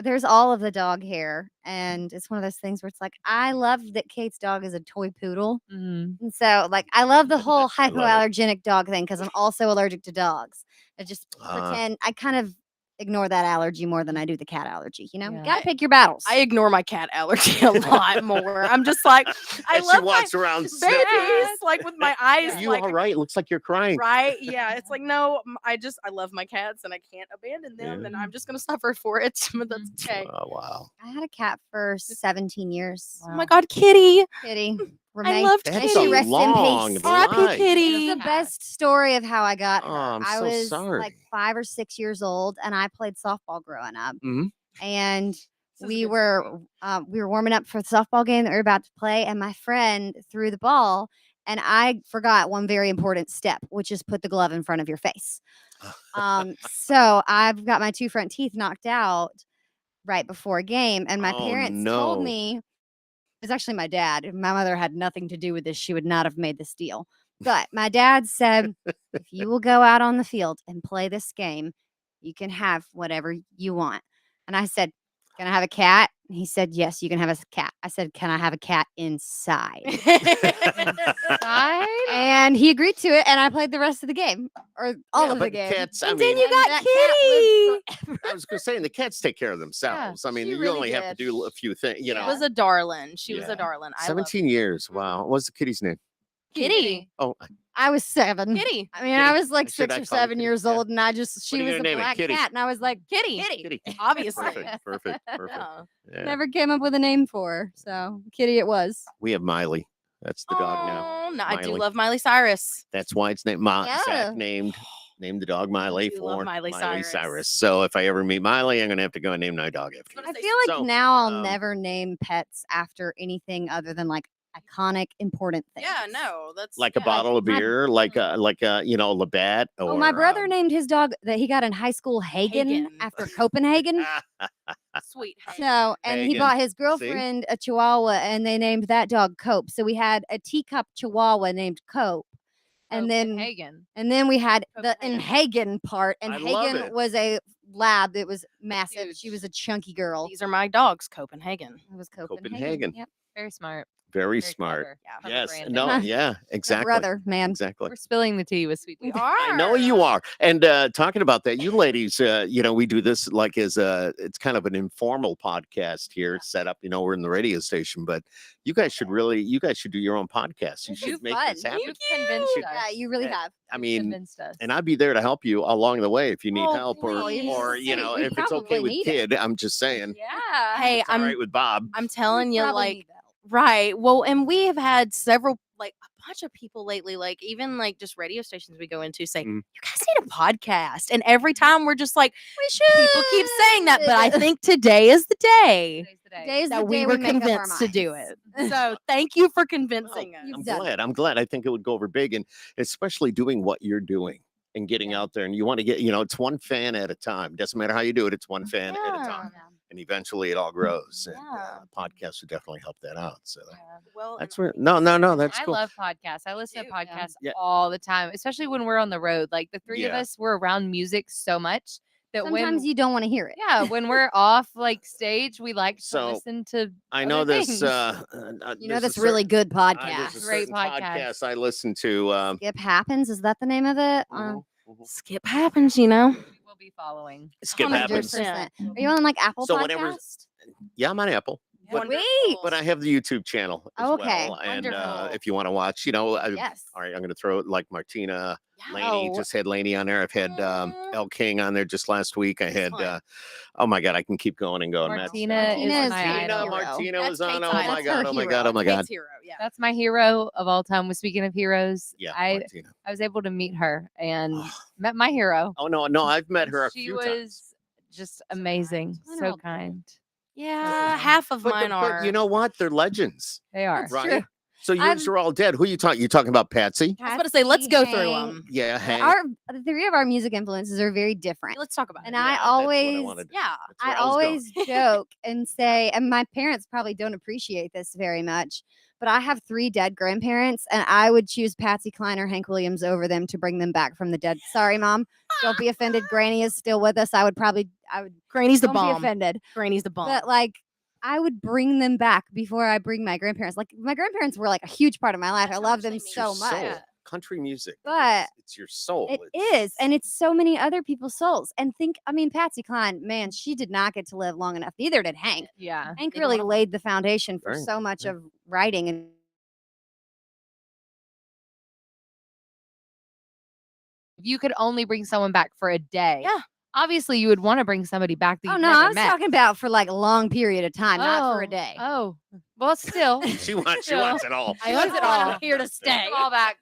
there's all of the dog hair, and it's one of those things where it's like I love that Kate's dog is a toy poodle, Mhm. and so like I love the whole I love it. hypoallergenic dog thing because I'm also allergic to dogs. I just pretend I kind of ignore that allergy more than I do the cat allergy. You know, Yeah. gotta pick your battles. I ignore my cat allergy a lot more. I'm just like, I And love she walks around my sniffing. babies, like with my eyes. Are you like, all right? It looks like you're crying. right? Yeah. It's like, no, I love my cats and I can't abandon them, Yeah. and I'm just gonna suffer for it. But that's okay. Oh, wow. I had a cat for 17 years. Oh my God, Kitty! Kitty. I Remain- loved That's May Kitty. she a rest in long peace. R.I.P. life. This Kitty. is the best story of how I got her. Oh, I'm I so was sorry. like 5 or 6 years old, and I played softball growing up. Mhm. And This is a we good were warming up for the softball game that we were about to play, and my friend threw the ball, and I forgot one very important step, which is put the glove in front of your face. So I've got my 2 front teeth knocked out right before a game, and my Oh, parents no. told me it was actually my dad. My mother had nothing to do with this. She would not have made this deal. But my dad said, if you will go out on the field and play this game, you can have whatever you want. And I said, can I have a cat? And he said, yes, you can have a cat. I said, can I have a cat inside? Side? And he agreed to it. And I played the rest of the game or all Yeah, of the but game. cats, I And mean, then you And got that cat Kitty. lived I was going to say, and the cats take care of themselves. I mean, she you really only have to did. do a few things, you Yeah. know. She was a darling. She was Yeah. a darling. I love 17 years. Wow. What's the kitty's name? Kitty. Oh, I was 7. Kitty. I mean, I Kitty. was like Should 6 I or call her 7 Kitty? years Yeah. old, and I just What she are you was gonna a name it? black Kitty. cat, and I was like, Kitty. Kitty. Obviously. Perfect. Perfect. Perfect. Yeah. Yeah. never came up with a name for her. So Kitty, it was. We have Miley. That's the dog now. Oh, no, I do Miley. love Miley Cyrus. That's why it's named. Yeah. Zach named the dog Miley do love for Miley Cyrus. So if I ever meet Miley, I'm gonna have to go and name my dog after Gonna you. I say feel like so, now I'll um, never name pets after anything other than like iconic, important things. Yeah, no, that's Like a yeah. bottle of my- beer, like a Labatt. Or, Oh, my brother named his dog that he got in high school Hagen, Hagen. after Copenhagen. Sweet. So, and he Hagen. bought his girlfriend a Chihuahua, and they named that dog Cope. So we had a teacup Chihuahua named Cope, and then Copenhagen. we had the Copenhagen. Hagen part, and I love Hagen it. was a lab that was massive. She Huge. was a chunky girl. These are my dogs, Copenhagen. It was Copenhagen. Copenhagen. Yep. Very smart. Very Very smart. clever. Yeah. Clever Yes. branding. No. Yeah. My Exactly. brother, man. Exactly. We're spilling the tea with Sweet Tea. I know you are. And talking about that, you ladies, we do this like it's kind of an informal podcast here. It's set up, we're in the radio station, but you guys should do your own podcast. You This should is make this fun. happen. You've convinced us. Yeah, you really Yeah. have. I You've mean, convinced us. and I'd be there to help you along the way if you need Oh, help or please. We if it's okay probably with need it. kid. I'm just saying. yeah. Hey, It's all I'm right with Bob. I'm telling you, Probably like, need that. right. Well, and we have had several, like, a bunch of people lately, like, even like just radio stations we go into say, Mhm. you guys need a podcast. And every time we're just like, We should. people keep saying that, but I think today is the day Today's the day. Today's the that we day were make up our convinced to do minds. it. So thank you for convincing us. You've I'm done glad. I'm glad. I think it would go over big, and especially doing what you're doing. and getting out there. And you want to get, it's one fan at a time. Doesn't matter how you do it. It's one fan at a time. And eventually it all grows. And podcasts would definitely help that out. So Well, that's where, no, that's I cool. love podcasts. I listen to Yeah. podcasts Yeah. all the time, especially when we're on the road. Like the three of Yeah. us, we're around music so much that Sometimes when you don't want to hear it. yeah, when we're off like stage, we like to So, listen to I know other this. things. You There's know a this certain- really good there's podcast. a Great certain podcast. I listen to. Skip Happens. Is that the name of it? Skip happens, you know. we will be following. Skip happens. 100%. Are you on like Apple So Podcast? whenever- Yeah, I'm on Apple. But, Sweet. but I have the YouTube channel as Okay, well. And wonderful. if you want to watch, Yes. all right, I'm going to throw it like Martina, Lainey, Oh. just had Lainey on there. I've had El King on there just last week. I had, fun. oh my God, I can keep going and going. Martina Martina is is my Martina. idol. Martina That's was on. Kate's Oh idol. my That's God, her oh my hero. God, oh my God. Kate's hero, yeah. That's my hero of all time. Well, speaking of heroes, Yeah, I Martina. was able to meet her and met my hero. Oh no, I've met her a She few was times. just amazing, Mine are so all good. kind. Yeah, half of But, mine are. but you know what? They're legends, They are. That's right? true. So yours are all dead. Who you talking? You talking about Patsy? I was about to say, let's go through Hank. them. Yeah, Hank. The three of our music influences are very different. Let's talk about And it. I Yeah, that's what always- wanted to- Yeah. that's where I was going. always joke and say, and my parents probably don't appreciate this very much, but I have 3 dead grandparents, and I would choose Patsy Cline or Hank Williams over them to bring them back from the dead. Sorry, Mom. Don't be offended. Granny is still with us. I would Granny's the don't be bomb. offended. Granny's the bomb. But like, I would bring them back before I bring my grandparents. Like, my grandparents were like a huge part of my life. That's I how love much them they It's your so much. soul. Country music. But it's your soul. It is, and it's so many other people's souls. And Patsy Cline, man, she did not get to live long enough. Neither did Hank. Yeah. Hank Neither really one of laid the foundation for Right, so much yeah. of writing and If you could only bring someone back for a day, Yeah. obviously you would want to bring somebody back that oh you've no, never I was met. talking about for like a long period of time, not for a Oh, day. Oh, well, still, She wants Still. it all. I want it all. Here to stay. all back.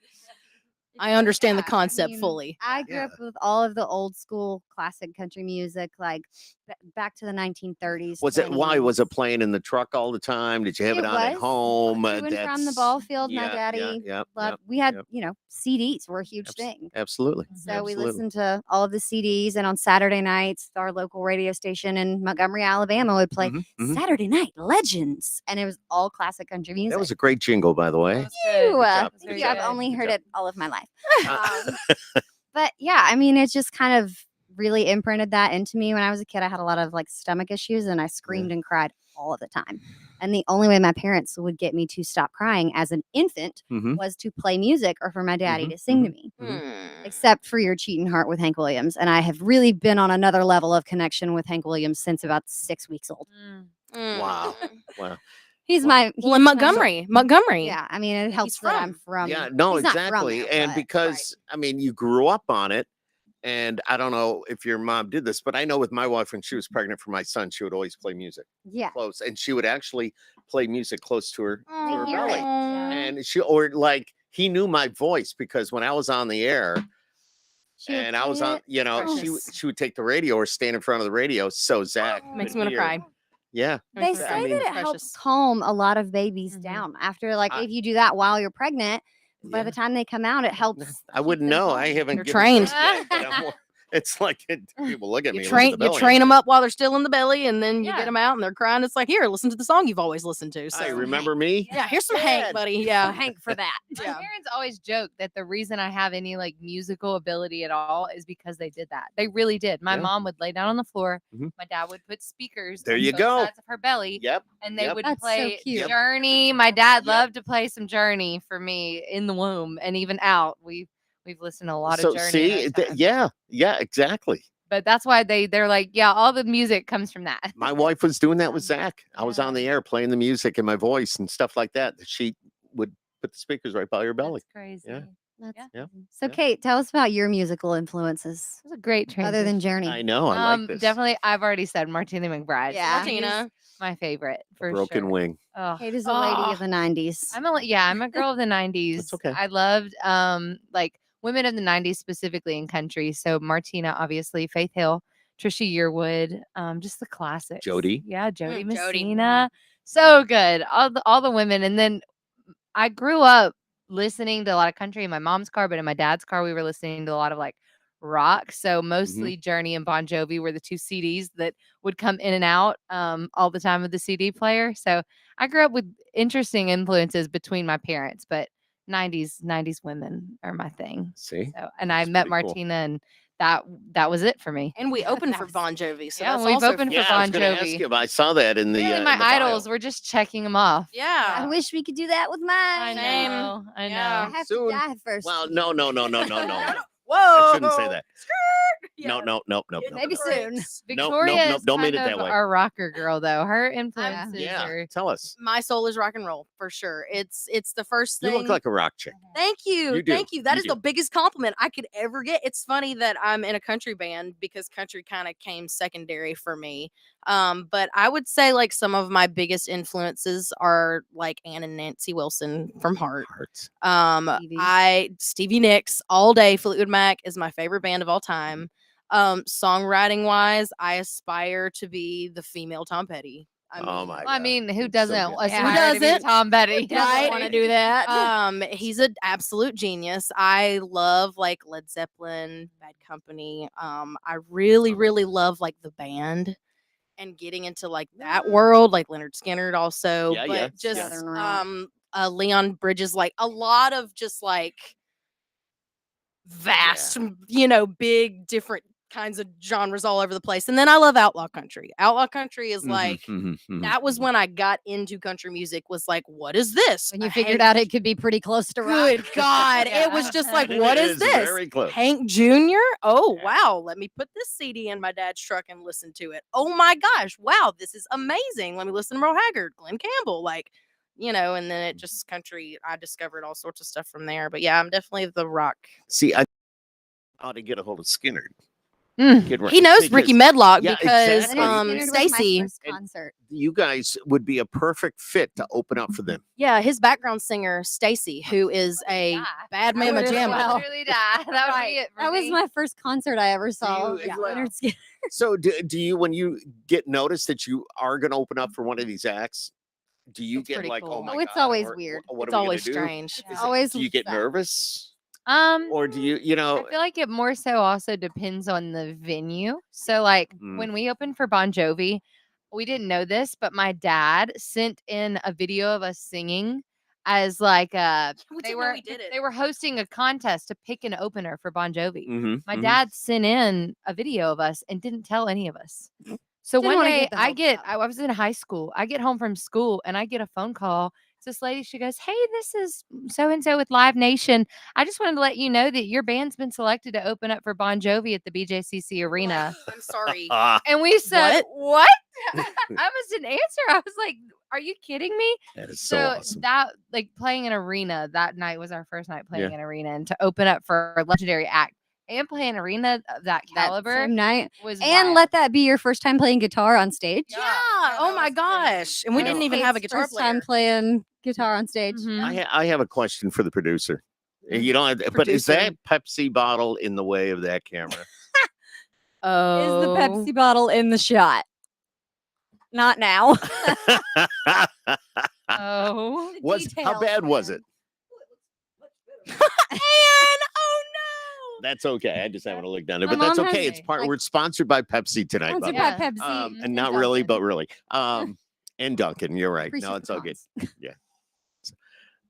I understand the Yeah, I concept mean, fully. I grew Yeah. up with all of the old school classic country music, like back to the 1930s. Was it why? 20s. Was it playing in the truck all the time? Did you have it, It on at was. home? To and from the That's- ball field? My yeah, daddy yeah, loved. We had, yep. CDs were a huge Abs- thing. Absolutely. So we absolutely. listened to all of the CDs, and on Saturday nights, our local radio station in Montgomery, Alabama, would play Mhm, mhm. Saturday Night Legends, and it was all classic country music. That was a great jingle, by the way. That's good. Ew, Good job, thank good you. I've job, only good heard job. it all of my life. Uh, But yeah, I mean, it just kind of really imprinted that into me. When I was a kid, I had a lot of like stomach issues, and I screamed and cried all of the time. And the only way my parents would get me to stop crying as an infant Mhm. was to play music or for my daddy Mhm, to sing to me. Mhm. Except for Your Cheating Heart with Hank Williams. And I have really been on another level of connection with Hank Williams since about 6 weeks old. Wow. Wow. He's Wow. my Well, in Montgomery. Yeah, I mean, it helps he's that I'm from. Yeah, no, he's not from exactly. there, And but- because I mean, you grew up on it, and I don't know if your mom did this, but I know with my wife when she was pregnant for my son, she would always play music Yeah. close, and she would actually play music close to her I hear belly. it. Yeah. And he knew my voice because when I was on the air She would and I was play on, it. she would take the radio or stand in front of the radio so Zach Makes could me want to hear. cry. Yeah, They Makes me say I mean- that it helps Precious. calm a lot of babies Mhm. down after, like, I- if you do that while you're pregnant. By Yeah. the time they come out, it helps. I wouldn't keep them know. calm. I haven't They're given trained. birth yet, but it's like people look at me. You and look at the train belly. them up while they're still in the belly, and then you Yeah. get them out, and they're crying. It's like, here, listen to the song you've always listened to. So Hey, remember me? yeah, here's some Dad. Hank, buddy. Yeah, Hank for that. My Yeah. parents always joke that the reason I have any like musical ability at all is because they did that. They really did. My Yeah. mom would lay down on the floor. Mhm. My dad would put speakers. There on you both go. sides of her belly, Yep. and they Yep. would That's so play cute. Journey. My dad Yep. loved to play some Journey for me in the womb and even out. We've listened to a lot So of Journey. see, in our time. yeah, exactly. But that's why they're like, yeah, all the music comes from that. My wife was doing that with Zach. I was on the air playing the music and my voice and stuff like that. She would put the speakers right by your belly. That's crazy. Yeah. That's Yeah. Yeah. amazing. So, Yeah. Kate, tell us about your musical influences It was a great transition. other than Journey. I know. I like this. Definitely. I've already said Martina McBride. Yeah. Martina. my favorite for Broken sure. wing. Oh, Kate is a lady of the 90s. I'm a girl of the 90s. okay. I loved like women of the 90s specifically in country. So Martina, obviously, Faith Hill, Trisha Yearwood, just the classics. Jody. Yeah, Jody Jody. Messina. So good. All the women. And then I grew up listening to a lot of country in my mom's car, but in my dad's car, we were listening to a lot of like rock. So mostly Journey and Bon Jovi were the two CDs that would come in and out all the time with the CD player. So I grew up with interesting influences between my parents, but 90s women are my thing. See, So, and I That's met pretty cool. Martina, and that was it for me. And we opened for Nice. Bon Jovi, so Yeah, that's we've also opened for yeah, I was Bon going to ask Jovi. you, but I saw that in the Really, my in the bio. idols. We're just checking them off. I yeah. wish we could do that with mine. I Same. know. I know. Yeah. I have Soon. to die first. Well, no. Whoa! I shouldn't say that. Yeah. No. Maybe soon. Victoria is Don't mean kind it that of way. our rocker girl, though. Her influences Yeah, are. tell us. My soul is rock and roll for sure. It's the first You thing. look like a rock chick. Thank you. You do. Thank you. That You is do. the biggest compliment I could ever get. It's funny that I'm in a country band because country kind of came secondary for me. But I would say like some of my biggest influences are like Ann and Nancy Wilson from Heart. Hearts. Stevie Nicks all day. Fleetwood Mac is my favorite band of all time. Songwriting wise, I aspire to be the female Tom Petty. Oh my Well, I God. mean, who It's so doesn't good. aspire to be doesn't? Tom Petty? Doesn't want to do that. He's an absolute genius. I love like Led Zeppelin, Bad Company. I really love like the band and getting into like that world, like Leonard Skinner also. Yeah, but yeah. just Southern rock. Leon Bridges, like a lot of just like vast, big different kinds of genres all over the place. And then I love outlaw country. Outlaw country is like that was when I got into country music, was like, what is this? When you figured out it could be pretty close to rock. Good God. It was just like, what is this? Very close. Hank Jr. Oh, Yeah. wow. Let me put this CD in my dad's truck and listen to it. Oh my gosh. Wow. This is amazing. Let me listen to Merle Haggard, Glenn Campbell. Like, and then it just country. I discovered all sorts of stuff from there. But yeah, I'm definitely the rock. See, I ought to get a hold of Skinner. Mm. Get right- He knows because Ricky Medlock Yeah, because exactly. Leonard Skinner was my Stacy. first concert. You guys would be a perfect fit to open up for them. Yeah, his background singer, Stacy, who is a die. bad I mama would as jamma. well. Literally die. That would be it for That was me. my first concert I ever saw. you- Yeah, wow. Leonard Skinner. So do you, when you get noticed that you are going to open up for one of these acts, do you It's get pretty like, cool. oh my Oh, it's God, always or weird. what It's are we always gonna do? strange. It's Is it- always do you get fun. nervous, or do you I feel like it more so also depends on the venue. So, like Mm. when we opened for Bon Jovi, we didn't know this, but my dad sent in a video of us singing as like We they didn't know were we did it. they were hosting a contest to pick an opener for Bon Jovi. My Mhm. dad sent in a video of us and didn't tell any of us. So Didn't one wanna day get the hopes up. I was in high school. I get home from school and I get a phone call. It's this lady, she goes, "Hey, this is so and so with Live Nation. I just wanted to let you know that your band's been selected to open up for Bon Jovi at the BJCC Arena." I'm sorry. Ah, And we said, "What?" I almost didn't answer. I was like, "Are you kidding me?" that is so awesome. that like playing an arena that night was our first night playing Yeah. an arena, and to open up for a legendary act and play an arena of that That caliber same night. was And wild. let that be your first time playing guitar on stage. Yeah. that Oh my was crazy. gosh. And we You didn't know, even have a Kate's guitar first player. time playing guitar on stage. Mhm. I have a question for the producer. You don't, but is Producer. that Pepsi bottle in the way of that camera? Is the Pepsi bottle in the shot? Not now. Oh. How Details, bad was man. it? And oh no. That's okay. I just haven't looked at it, My but that's mom has, okay. It's part. like- We're sponsored by Pepsi tonight, by Sponsored the way. by Yeah. Pepsi. And not really, Dunkin'. but really. And Duncan, you're right. Appreciate No, the it's all good. cons.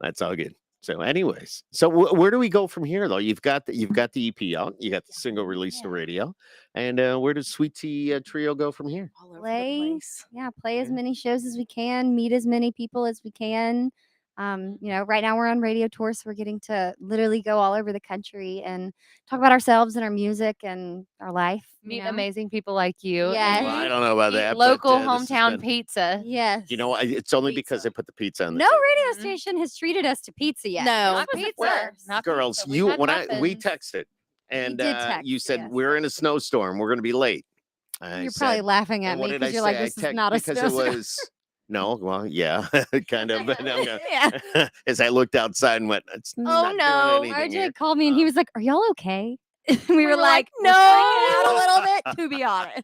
That's all good. So, anyways, so where do we go from here, though? You've got the EP out. You got the single released to Yeah. radio, and where does Sweet Tea Trio go from here? All over the Play. place. Yeah, play as Yeah. many shows as we can, meet as many people as we can. Right now we're on radio tour, so we're getting to literally go all over the country and talk about ourselves and our music and our life. Meet amazing people like you. and Yes. Well, I eat- don't know about eat that. but, local this has hometown been- pizza. Yes. You know, it's only because Pizza. they put the pizza on the no table. radio Mhm. station has treated us to pizza yet. No. Not This was the pizza. first. Not Girls, pizza. We've had we muffins. texted, and did text, you said yes. we're in a snowstorm. We're going to be late. I You're probably said, laughing at and what me did I because you're say? like, I this is text- not a because snowstorm. it was no. Well, yeah, kind of. But I'm gonna- Yeah. as I looked outside and went, it's not no. doing anything RJ here. called me and he was like, "Are y'all okay?" And we were like, no. "We're freaking out a little bit, to be honest."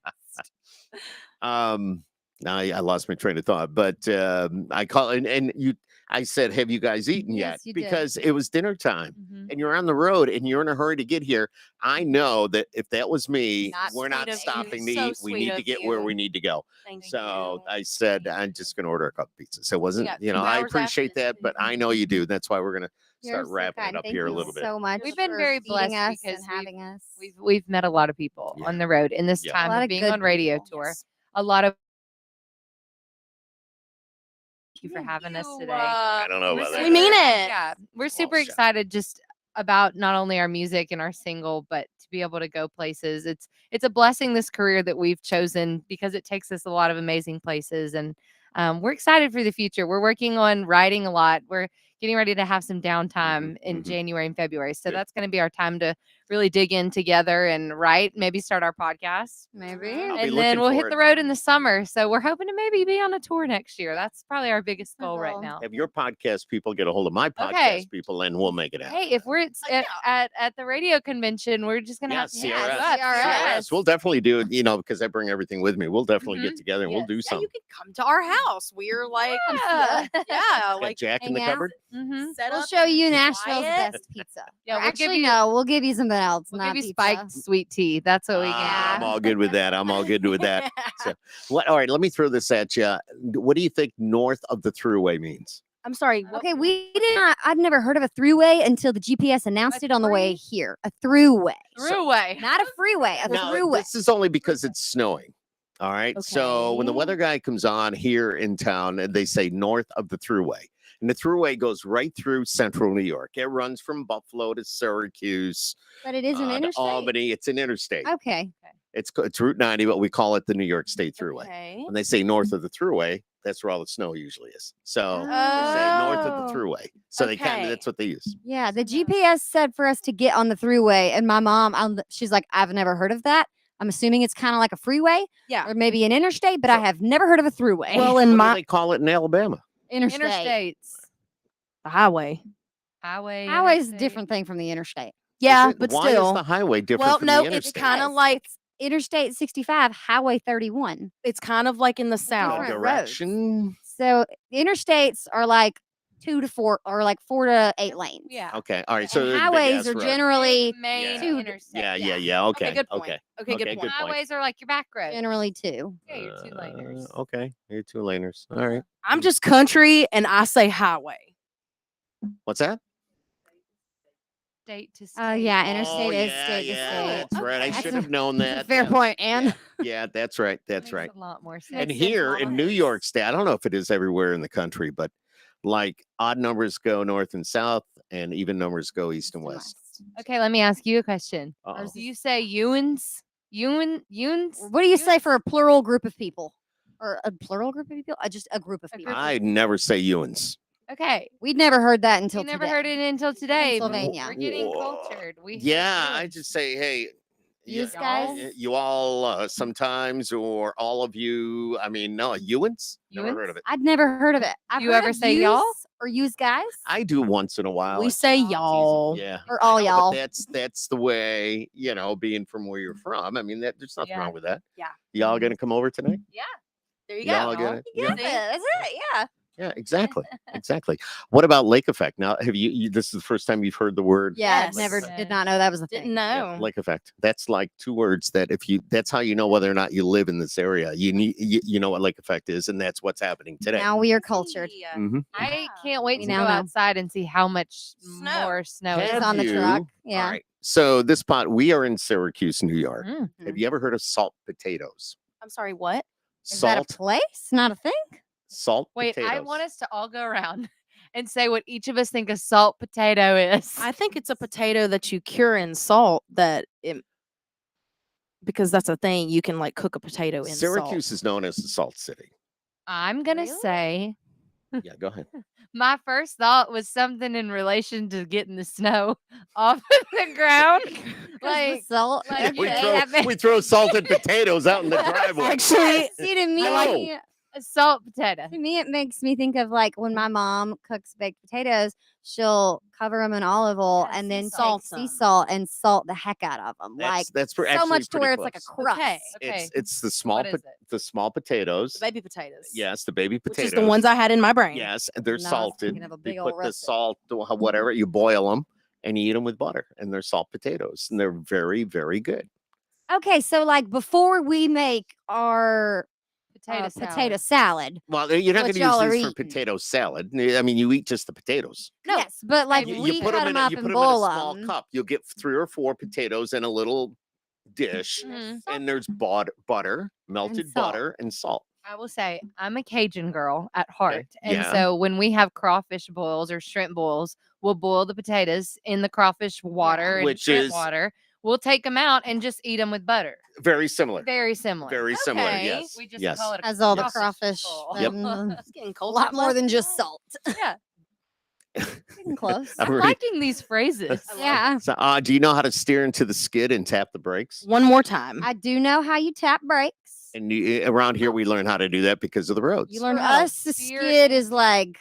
Now I lost my train of thought, but I call and you. I said, "Have you guys eaten yet?" Yes, you did. Because it was dinner time. Mhm. And you're on the road and you're in a hurry to get here. I know that if that was me, Not we're sweet not of you. stopping to So eat. We sweet need to of get where you. we need to go. Thank So you. I said, I'm just going to order a couple pizzas. It wasn't, got you 2 know, I hours after appreciate this, that, but too. I know you do. That's why we're going to You're start so wrapping kind. it up Thank here a you little bit. so much. We've been for very feeding blessed us because and having us. We've met a lot of people Yeah. on the road in this Yeah. time A lot of of being good on radio people. tour. Yes. A lot of thank you for Thank having us you, today. I don't know We're about super- We mean that. it. Yeah, we're Well, super shut up. excited just about not only our music and our single, but to be able to go places. It's a blessing, this career that we've chosen, because it takes us a lot of amazing places, and we're excited for the future. We're working on writing a lot. We're getting ready to have some downtime in mhm. January and February, so Good. that's going to be our time to really dig in together and write. Maybe start our podcast. Maybe. I'll be And looking then we'll for hit it. the road in the summer. So we're hoping to maybe be on a tour next year. That's probably our biggest goal right goal. now. Have your podcast people get a hold of my podcast Okay. people and we'll make it happen. Hey, if we're Yeah. at the radio convention, we're just gonna Yeah, have to hit CRS. you up. CRS. We'll definitely do it, you know, because I bring everything with me. We'll definitely get Mhm. together and we'll Yes. do Yeah, something. you can come to our house. We're like, Yeah. yeah, Got like Jack in the hang out. cupboard. Mhm. set We'll up show and you be Nashville's quiet. best pizza. Yeah, Or we'll give actually, you- no, we'll give you something else. We'll not give you pizza. spiked sweet tea. That's what we I'm can all good with that. I'm all good with that. Yeah. So, what? All right, let me throw this at you. What do you think north of the thruway means? I'm sorry. What, Okay, we did not. I'd never heard of a throughway until the GPS announced it on the way here. A throughway, do. Throughway. not a freeway. A Now, throughway. this is only because it's snowing. All right. So when the Okay. weather guy comes on here in town, and they say north of the thruway, and the thruway goes right through central New York. It runs from Buffalo to Syracuse, But it is an to interstate. Albany. It's an interstate. Okay. It's Route 90, but we call it the New York State Thruway. Okay. When they say north of the thruway, that's where all the snow usually is. So they say north of Oh. the thruway. So they kind Okay. of that's what they use. Yeah, the GPS said for us to get on the throughway, and my mom, she's like, I've never heard of that. I'm assuming it's kind of like a freeway Yeah. or maybe an interstate, but I So- have never heard of a throughway. Well, What in do my they call it in Alabama? interstate. Interstates. the highway. Highway. Highway is a interstate. different thing from the interstate. Yeah, Is it- but why still, is the highway different well, from no, the it's interstate? kind of Because like Interstate 65, Highway 31. it's kind of like in the The south. different roads. direction. So the interstates are like 2 to 4 or like 4 to 8 lanes. Yeah. Okay. All right. So And they're the big highways ass are road. generally main Yeah. interstate. Yeah. Okay. Okay, good point. Okay. Okay, good Okay, point. good point. Highways are like your back road. generally 2. Yeah, you're two laners. Okay. You're two laners. All right. I'm just country and I say highway. What's that? State to state. Oh yeah, interstate is yeah, state yeah, to state. That's right. I That's should a- have known That's a that. fair Yeah. point, Anne. Yeah, that's right. That's Makes right. A lot more sense. And Makes sense, here Mama. in New York State, I don't know if it is everywhere in the country, but like odd numbers go north and south, and even numbers go east and west. Okay, let me ask you a question. Uh-oh. Do you say Ewans? Ewans? What do you say for a plural group of people? Or a plural group of people? Just a group of A people. group. I never say Ewans. Okay. We'd never heard that until We never today. heard it until today. but Pennsylvania. We're getting Whoa. cultured. We Yeah, I just say, hey, Yous Yeah. guys? you all sometimes, or all of you. I mean, no, Ewans. Never heard Ewans? of it. I'd never heard of it. I've You heard ever of say y'all? yous or use guys I do once in a while. We It's say easy. y'all. Yeah. or all I know, y'all. but that's the way, being from where you're from. I mean, there's nothing Yeah. wrong with that. Yeah. Y'all gonna come over tonight? There you Y'all go. gonna, Yeah, that's it. Yeah. yeah, exactly. Exactly. What about lake effect? Now, have you this is the first time you've heard the word Yeah, Yes. I never Yes. did not know that was a thing. Didn't know. yeah, lake effect? That's like two words that that's how you know whether or not you live in this area. You know what lake effect is, and that's what's happening today. Now we are cultured. Yeah. Mhm. I Yeah. can't wait We to go now know. outside and see how much Snow. more snow It's is on the you- truck. All Yeah. right. So this pot, we are in Syracuse, New York. Mm. Have you ever heard of salt potatoes? I'm sorry, what? Is that Salt, a place? Not a thing? salt Wait, potatoes. I want us to all go around and say what each of us think a salt potato is. I think it's a potato that you cure in salt because that's a thing. You can like cook a potato in Syracuse salt. is known as the Salt City. I'm gonna Really? say Yeah, go ahead. my first thought was something in relation to getting the snow off of the ground. Like Like, salt. like we, Okay, throw, that makes- we throw salted potatoes out in the driveway. Actually, See to me, No. A salt potato. To me, it makes me think of like when my mom cooks baked potatoes, she'll cover them in olive oil Yeah, and sea then salt take sea 'em. salt and salt the heck out of them. Like That's so actually much to pretty where it's like a close. crust. Okay. Okay. It's the small What is it? the small potatoes. The baby potatoes. Yes, the baby Which potatoes. is the ones I had in my brain. Yes, and they're No, I was salted. thinking of a You big old put the russet. salt, whatever, you boil them and you eat them with butter, and they're salt potatoes, and they're very, very good. Okay, so like before we make our potato salad. Well, you're not What going to y'all use are these for eating. potato salad. I mean, you eat just the potatoes. No. Yes, but like You we put cut them them up you and put them in a boil small them. cup. You'll get 3 or 4 potatoes in a little dish, Mhm. and there's butter, melted salt. butter, and salt. I will say I'm a Cajun girl at heart. And yeah. so when we have crawfish boils or shrimp boils, we'll boil the potatoes in the crawfish water and Which shrimp is- water. We'll take them out and just eat them with butter. Very similar. Very similar. Very similar. Okay. Yes. We just yes. call it a Has all the Yes. crawfish bowl. Yep. and It's getting a cold. lot more than just salt. Yeah. Getting close. I'm I'm ready. liking these phrases. Yeah. So, do you know how to steer into the skid and tap the brakes? One more time. I do know how you tap brakes. And around here, we learn how to do that because of the roads. You learn For how to us, the steer skid in- is like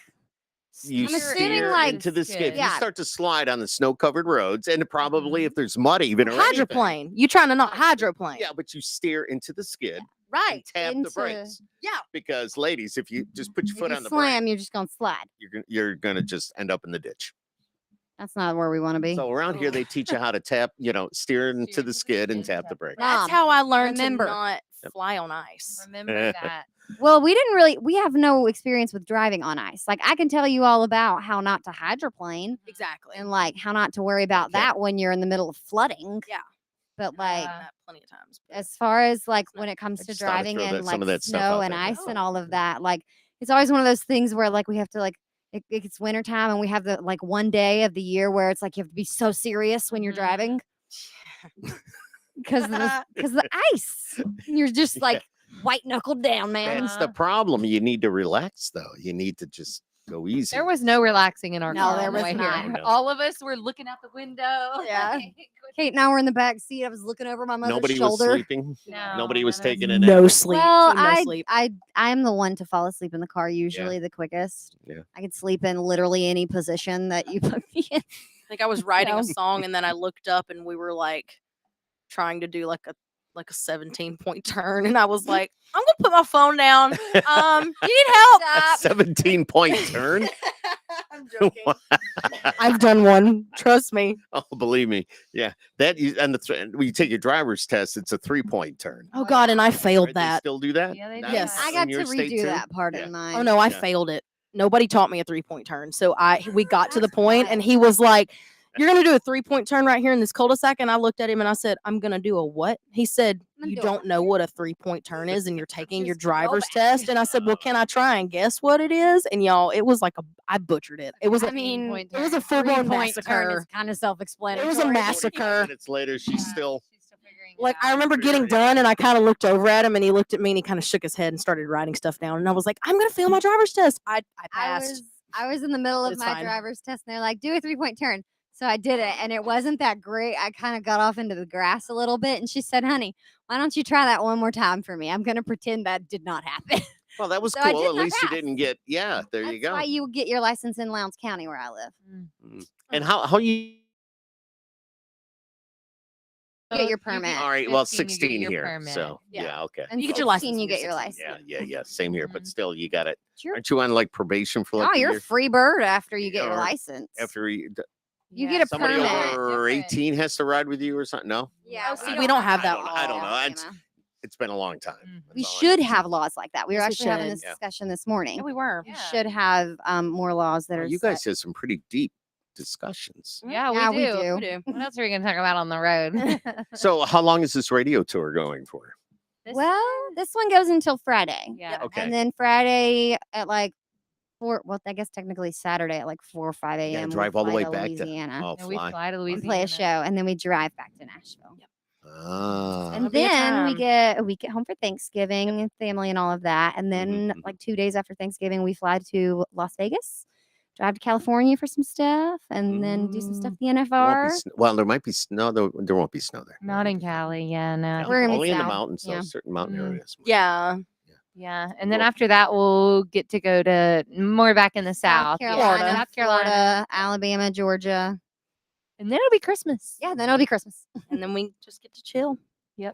You I'm assuming steer like into the skid. If yeah. you start to slide on the snow-covered roads, and probably Mhm. if there's mud even or anything. hydroplane. You trying to not hydroplane. Yeah, but you steer into the skid Right. and tap the into- brakes. Yeah. Because ladies, if you just put your if foot you on the slam, brake, you're just gonna slide. you're gonna just end up in the ditch. That's not where we want to be. So around here, they teach you how to tap, steer into Steer the skid and tap the brake. That's Mom, how I learned remember. to not fly on ice. Remember that. Well, we have no experience with driving on ice. Like I can tell you all about how not to hydroplane Exactly. and like how not to worry about Okay. that when you're in the middle of flooding. Yeah. But like Yeah. That plenty of times. but- as far as like when it comes I to just thought I'd driving throw and some like of that stuff snow out and there. ice and all of that, like it's always one of those things where like we have to like it's wintertime and we have the like one day of the year where it's like you have to be so serious when you're Mhm. driving because the ice. You're just Yeah. like white knuckled down, man. That's the Uh-huh. problem. You need to relax, though. You need to just go easy. There was no relaxing in our No, car there on the was way not. here. No. All of us were looking out the window. Yeah. Kate and I were in the back seat. I was looking over my mother's Nobody was shoulder. sleeping. No, Nobody was none of taking us- a nap. No sleep. Well, Team no sleep. I am the one to fall asleep in the car usually the quickest. Yeah. I could sleep in literally any position that you put me in. I think I was writing a So- song and then I looked up and we were like trying to do like a 17-point turn and I was like, I'm gonna put my phone down. You need help. Stop. 17-point turn. I'm joking. I've done one. Trust me. Oh, believe me. Yeah. That you and when you take your driver's test, it's a 3-point turn. Oh God, and I failed Right? They that. still do that? Yeah, they Not do. Yes. I in got your to state redo too? that part Yeah. in mine. Oh no, I Yeah. failed it. Nobody taught me a 3-point turn. So we got to the point and he was like, you're gonna do a 3-point turn right here in this cul-de-sac. And I looked at him and I said, I'm gonna do a what? He said, gonna you do a don't what?" know what a 3-point turn is and you're taking your Just go driver's back. test. And I said, well, can I try and guess what it is? And y'all, it was like I butchered it. It was I a mean, 15-point it was a turn. full-blown 3-point turn massacre. is kind of self-explanatory. It was a massacre. 45 minutes later, she's still. She's still figuring it Like I out. remember Figure getting it out. done and I kind of looked over at him and he looked at me and he kind of shook his head and started writing stuff down. And I was like, I'm gonna fail my driver's test. I passed. I was in the middle of It's my fine. driver's test and they're like, do a 3-point turn. So I did it and it wasn't that great. I kind of got off into the grass a little bit and she said, honey, why don't you try that one more time for me? I'm going to pretend that did not happen. Well, that was So I cool. did At my least you pass. didn't get. Yeah, there you That's go. why you get your license in Lowndes County where I live. And how you? You get your You permit. All right. Well, 15, you get 16 your here. permit. So Yeah. yeah. Okay. And You get your 16, license You when get you're your 16. license. Yeah. Same here. But Mhm. still, you got it. You're, Aren't you on like probation for like no, a you're a year? free bird after you get your Or license. After You get a somebody permit. over 18 has to ride with you or something? No, Yeah, Oh, see, we don't have that I don't know. law. It's been a long time. Mhm. We That's all I should can say. have laws like that. We were Yes, we actually having should. this Yeah. discussion this morning. Yeah, we were. We Yeah. should have more laws that Well, are. you guys had some pretty deep discussions. Yeah, Yeah, we we do. do. We do. What else are we going to talk about on the road? So, how long is this radio tour going for? Well, this one goes until Friday. Yeah. Okay. And then Friday at like 4, well, I guess technically Saturday at like 4 or 5 You gotta a.m. we drive all the fly way to back Louisiana to. Oh, And we fly. fly to and Louisiana. play a show, and then we drive back to Nashville. Ah. And That'll be a then we time. get a week at home for Thanksgiving and family and all of that. And then mhm. like 2 days after Thanksgiving, we fly to Las Vegas, drive to California for some stuff, and then do some stuff at the There won't be NFR. well, there might be snow. There won't be snow there. Not in Cali. Yeah, no. Yeah, We're gonna be only in the south, mountains, though. yeah. Certain mountain Mm. areas. Yeah. Yeah, and then after that, we'll get to go to more back in the South. Yeah, Carolina, South Carolina, Florida, Alabama, Georgia. and then it'll be Christmas. Yeah, then it'll be Christmas And then we just get to chill.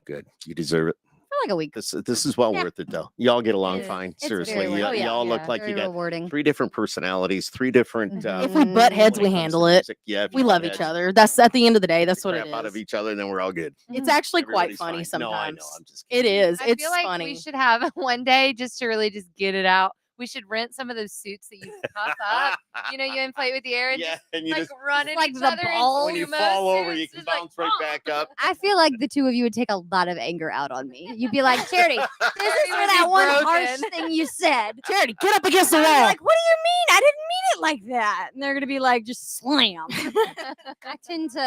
Good. You deserve it. for like a week. This is well Yeah. worth it though. Y'all get along is. fine. It's Seriously, very y- worth it. y'all Oh, look yeah. like you Very got rewarding. 3 different personalities, 3 different. Mhm. If we butt heads, when we it comes to handle it. music. Yeah, if We you love butt each heads, other. That's at the end of the day. That's what crap it out of is. each other, then we're all good. It's actually quite Everybody's funny fine. sometimes. No, I know. I'm just It kidding. is. I It's feel like funny. we should have one day just to really just get it out. We should rent some of those suits that you puff up. You know, you inflate with the air and Yeah, just and you like just run at like each the other. and ball. when you sumo fall over, you suits, can just like, bounce right back up. I feel like the two of you would take a lot of anger out on me. You'd be like, Charity, this is Charity for would that be one harsh broken. thing you said. Charity, get up against the And I'd be wall. like, what do you mean? I didn't mean it like that. And they're gonna be like, just slam. I tend to.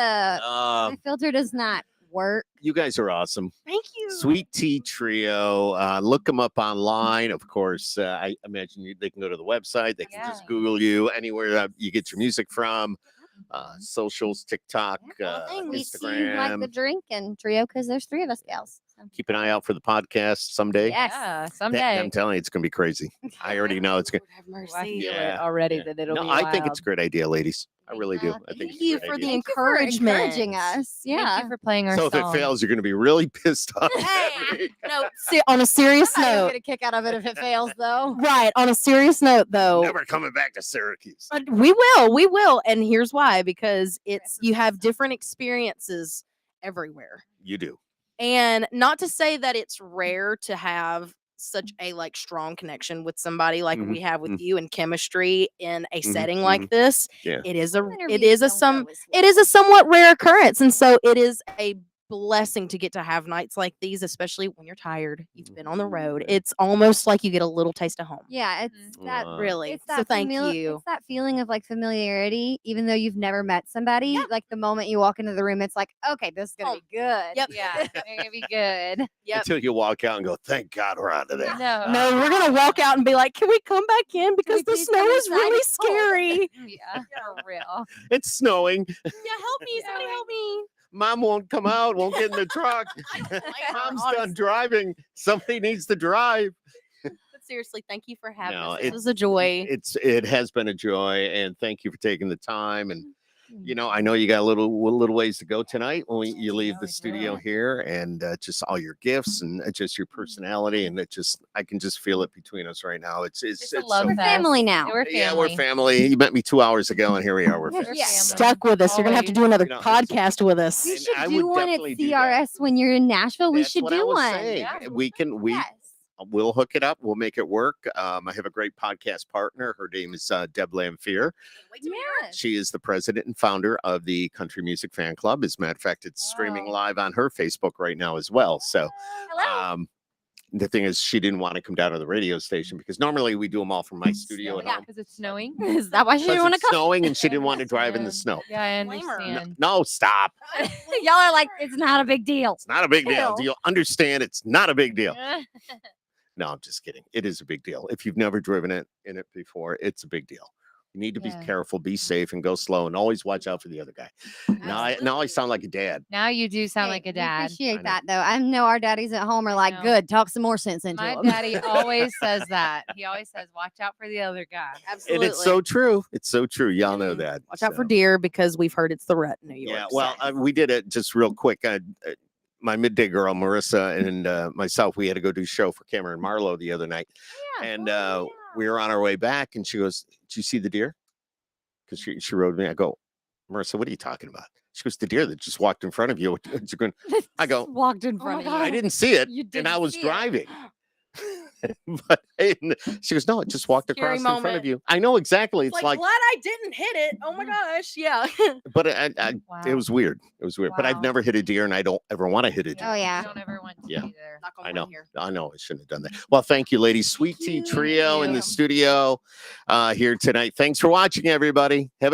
My filter does not work. You guys are awesome. Thank you. Sweet Tea Trio. Look them up online. Of course, I imagine they can go to the website. They can just Yeah. Google you anywhere you get your music from. Socials, TikTok, We seem like the Instagram. drink and trio because there's 3 of us gals. So. Keep an eye out for the podcast someday. Yes. Yeah, That- someday. I'm telling you, it's gonna be crazy. I already know it's gonna. Lord have Oh, I mercy. feel Yeah, it already yeah. that it'll No, be I think it's a wild. great idea, ladies. I really do. I think Thank it's a you great for the idea. Thank you for encouragement. encouraging us. Yeah. Thank you for playing our So if song. it fails, you're gonna be really pissed off. Hey, No, on a serious I'm not gonna note. get a kick out of it if it fails, though. Right. On a serious note, though. Never coming back to Syracuse. We will. And here's why, because it's you have different experiences everywhere. You do. And not to say that it's rare to have such a like strong connection with somebody like Mhm, we have with mhm. you and chemistry in a Mhm, setting mhm. like this. Yeah. It is a Some it interviews is a don't some go as it is a somewhat rare occurrence. And so it is a blessing to get to have nights like these, especially when you're tired. You've been on the road. It's almost like you get a little taste of home. Yeah, it's that. Really. It's So that thank you. It's that feeling of like familiarity, even though you've never met somebody. Like the moment you walk into the room, it's like, okay, this is gonna Home. be good. Yep. Yeah, they're gonna be good. Yep. Until you walk out and go, thank God we're out of there. No. No, we're gonna walk out and be like, "Can we come back in because we the please snow come is inside? really It's cold." scary." Yeah, for real. It's snowing. Yeah, help me! Somebody help me! Mom won't come out, won't get in the truck. Mom's done driving. Somebody needs to drive. But seriously, thank you for having No, us. This was a joy. It has been a joy, and thank you for taking the time. And I know you got a little ways to go tonight when you leave the studio here, and just all your gifts and just your personality, and I can just feel it between us right now. It's a love so We're fest. family now. We're family. Yeah, we're family. You met me 2 hours ago, and here we are. We're Yeah. family. Yeah. Stuck with us. You're gonna have to do another You know, podcast with us. We And should I do would one at definitely do that. CRS when you're in Nashville. We That's should what I do was one. saying. Yeah. Yes. We'll hook it up. We'll make it work. I have a great podcast partner. Her name is Deb Lamphere. Yes. She is the president and founder of the Country Music Fan Club. As a matter of fact, it's streaming Wow. live on her Facebook right now as well. So, Hello. the thing is, she didn't want to come down to the radio station because normally we do them all from my studio at Yeah, home. because it's snowing. Is that why she didn't Because want to it's come? snowing and she didn't want to drive in the Yeah. snow. Yeah, I Blame her. understand. No, stop. Y'all are like, it's not a big deal. It's not a big deal. Chill. Do you understand? It's not a big deal. No, I'm just kidding. It is a big deal. If you've never driven in it before, it's a big deal. You need to be Yeah. careful, be safe, and go slow, and always watch out for the other guy. Now I sound like a dad. Now you do sound Hey, like a we dad. I appreciate know. that though. I know our daddies at home are like, know. good, talk some more sense into My him. daddy always says that. He always says, "Watch out for the other guy." Absolutely. And it's so true. It's so true. Y'all know that. Watch out for So, deer because we've heard it's the rut in New York. Yeah. Well, we did it just real quick. My midday girl, Marissa, and myself, we had to go do a show for Cameron Marlowe the other night. And we were on our way back, and she goes, "Did you see the deer?" Because she rode me. I go, "Marissa, what are you talking about?" She goes, "The deer that just walked in front of you." What you going? I go, walked in Oh front my of "I you. didn't see it, You and I didn't was see it. driving." But she goes, "No, it just walked Scary across in front of moment. you." I know exactly. It's like glad I didn't hit it. Oh my gosh. Yeah. but it Wow. was weird. It was weird. But I've Wow. never hit a deer, and I don't ever want to hit a deer. Oh, yeah. I don't ever want to Yeah. either. Knock on I wood know. here. I know. I shouldn't have done that. Well, thank you, ladies. Sweet Tea you. Trio in the you. studio here tonight. Thanks for watching, everybody. Have a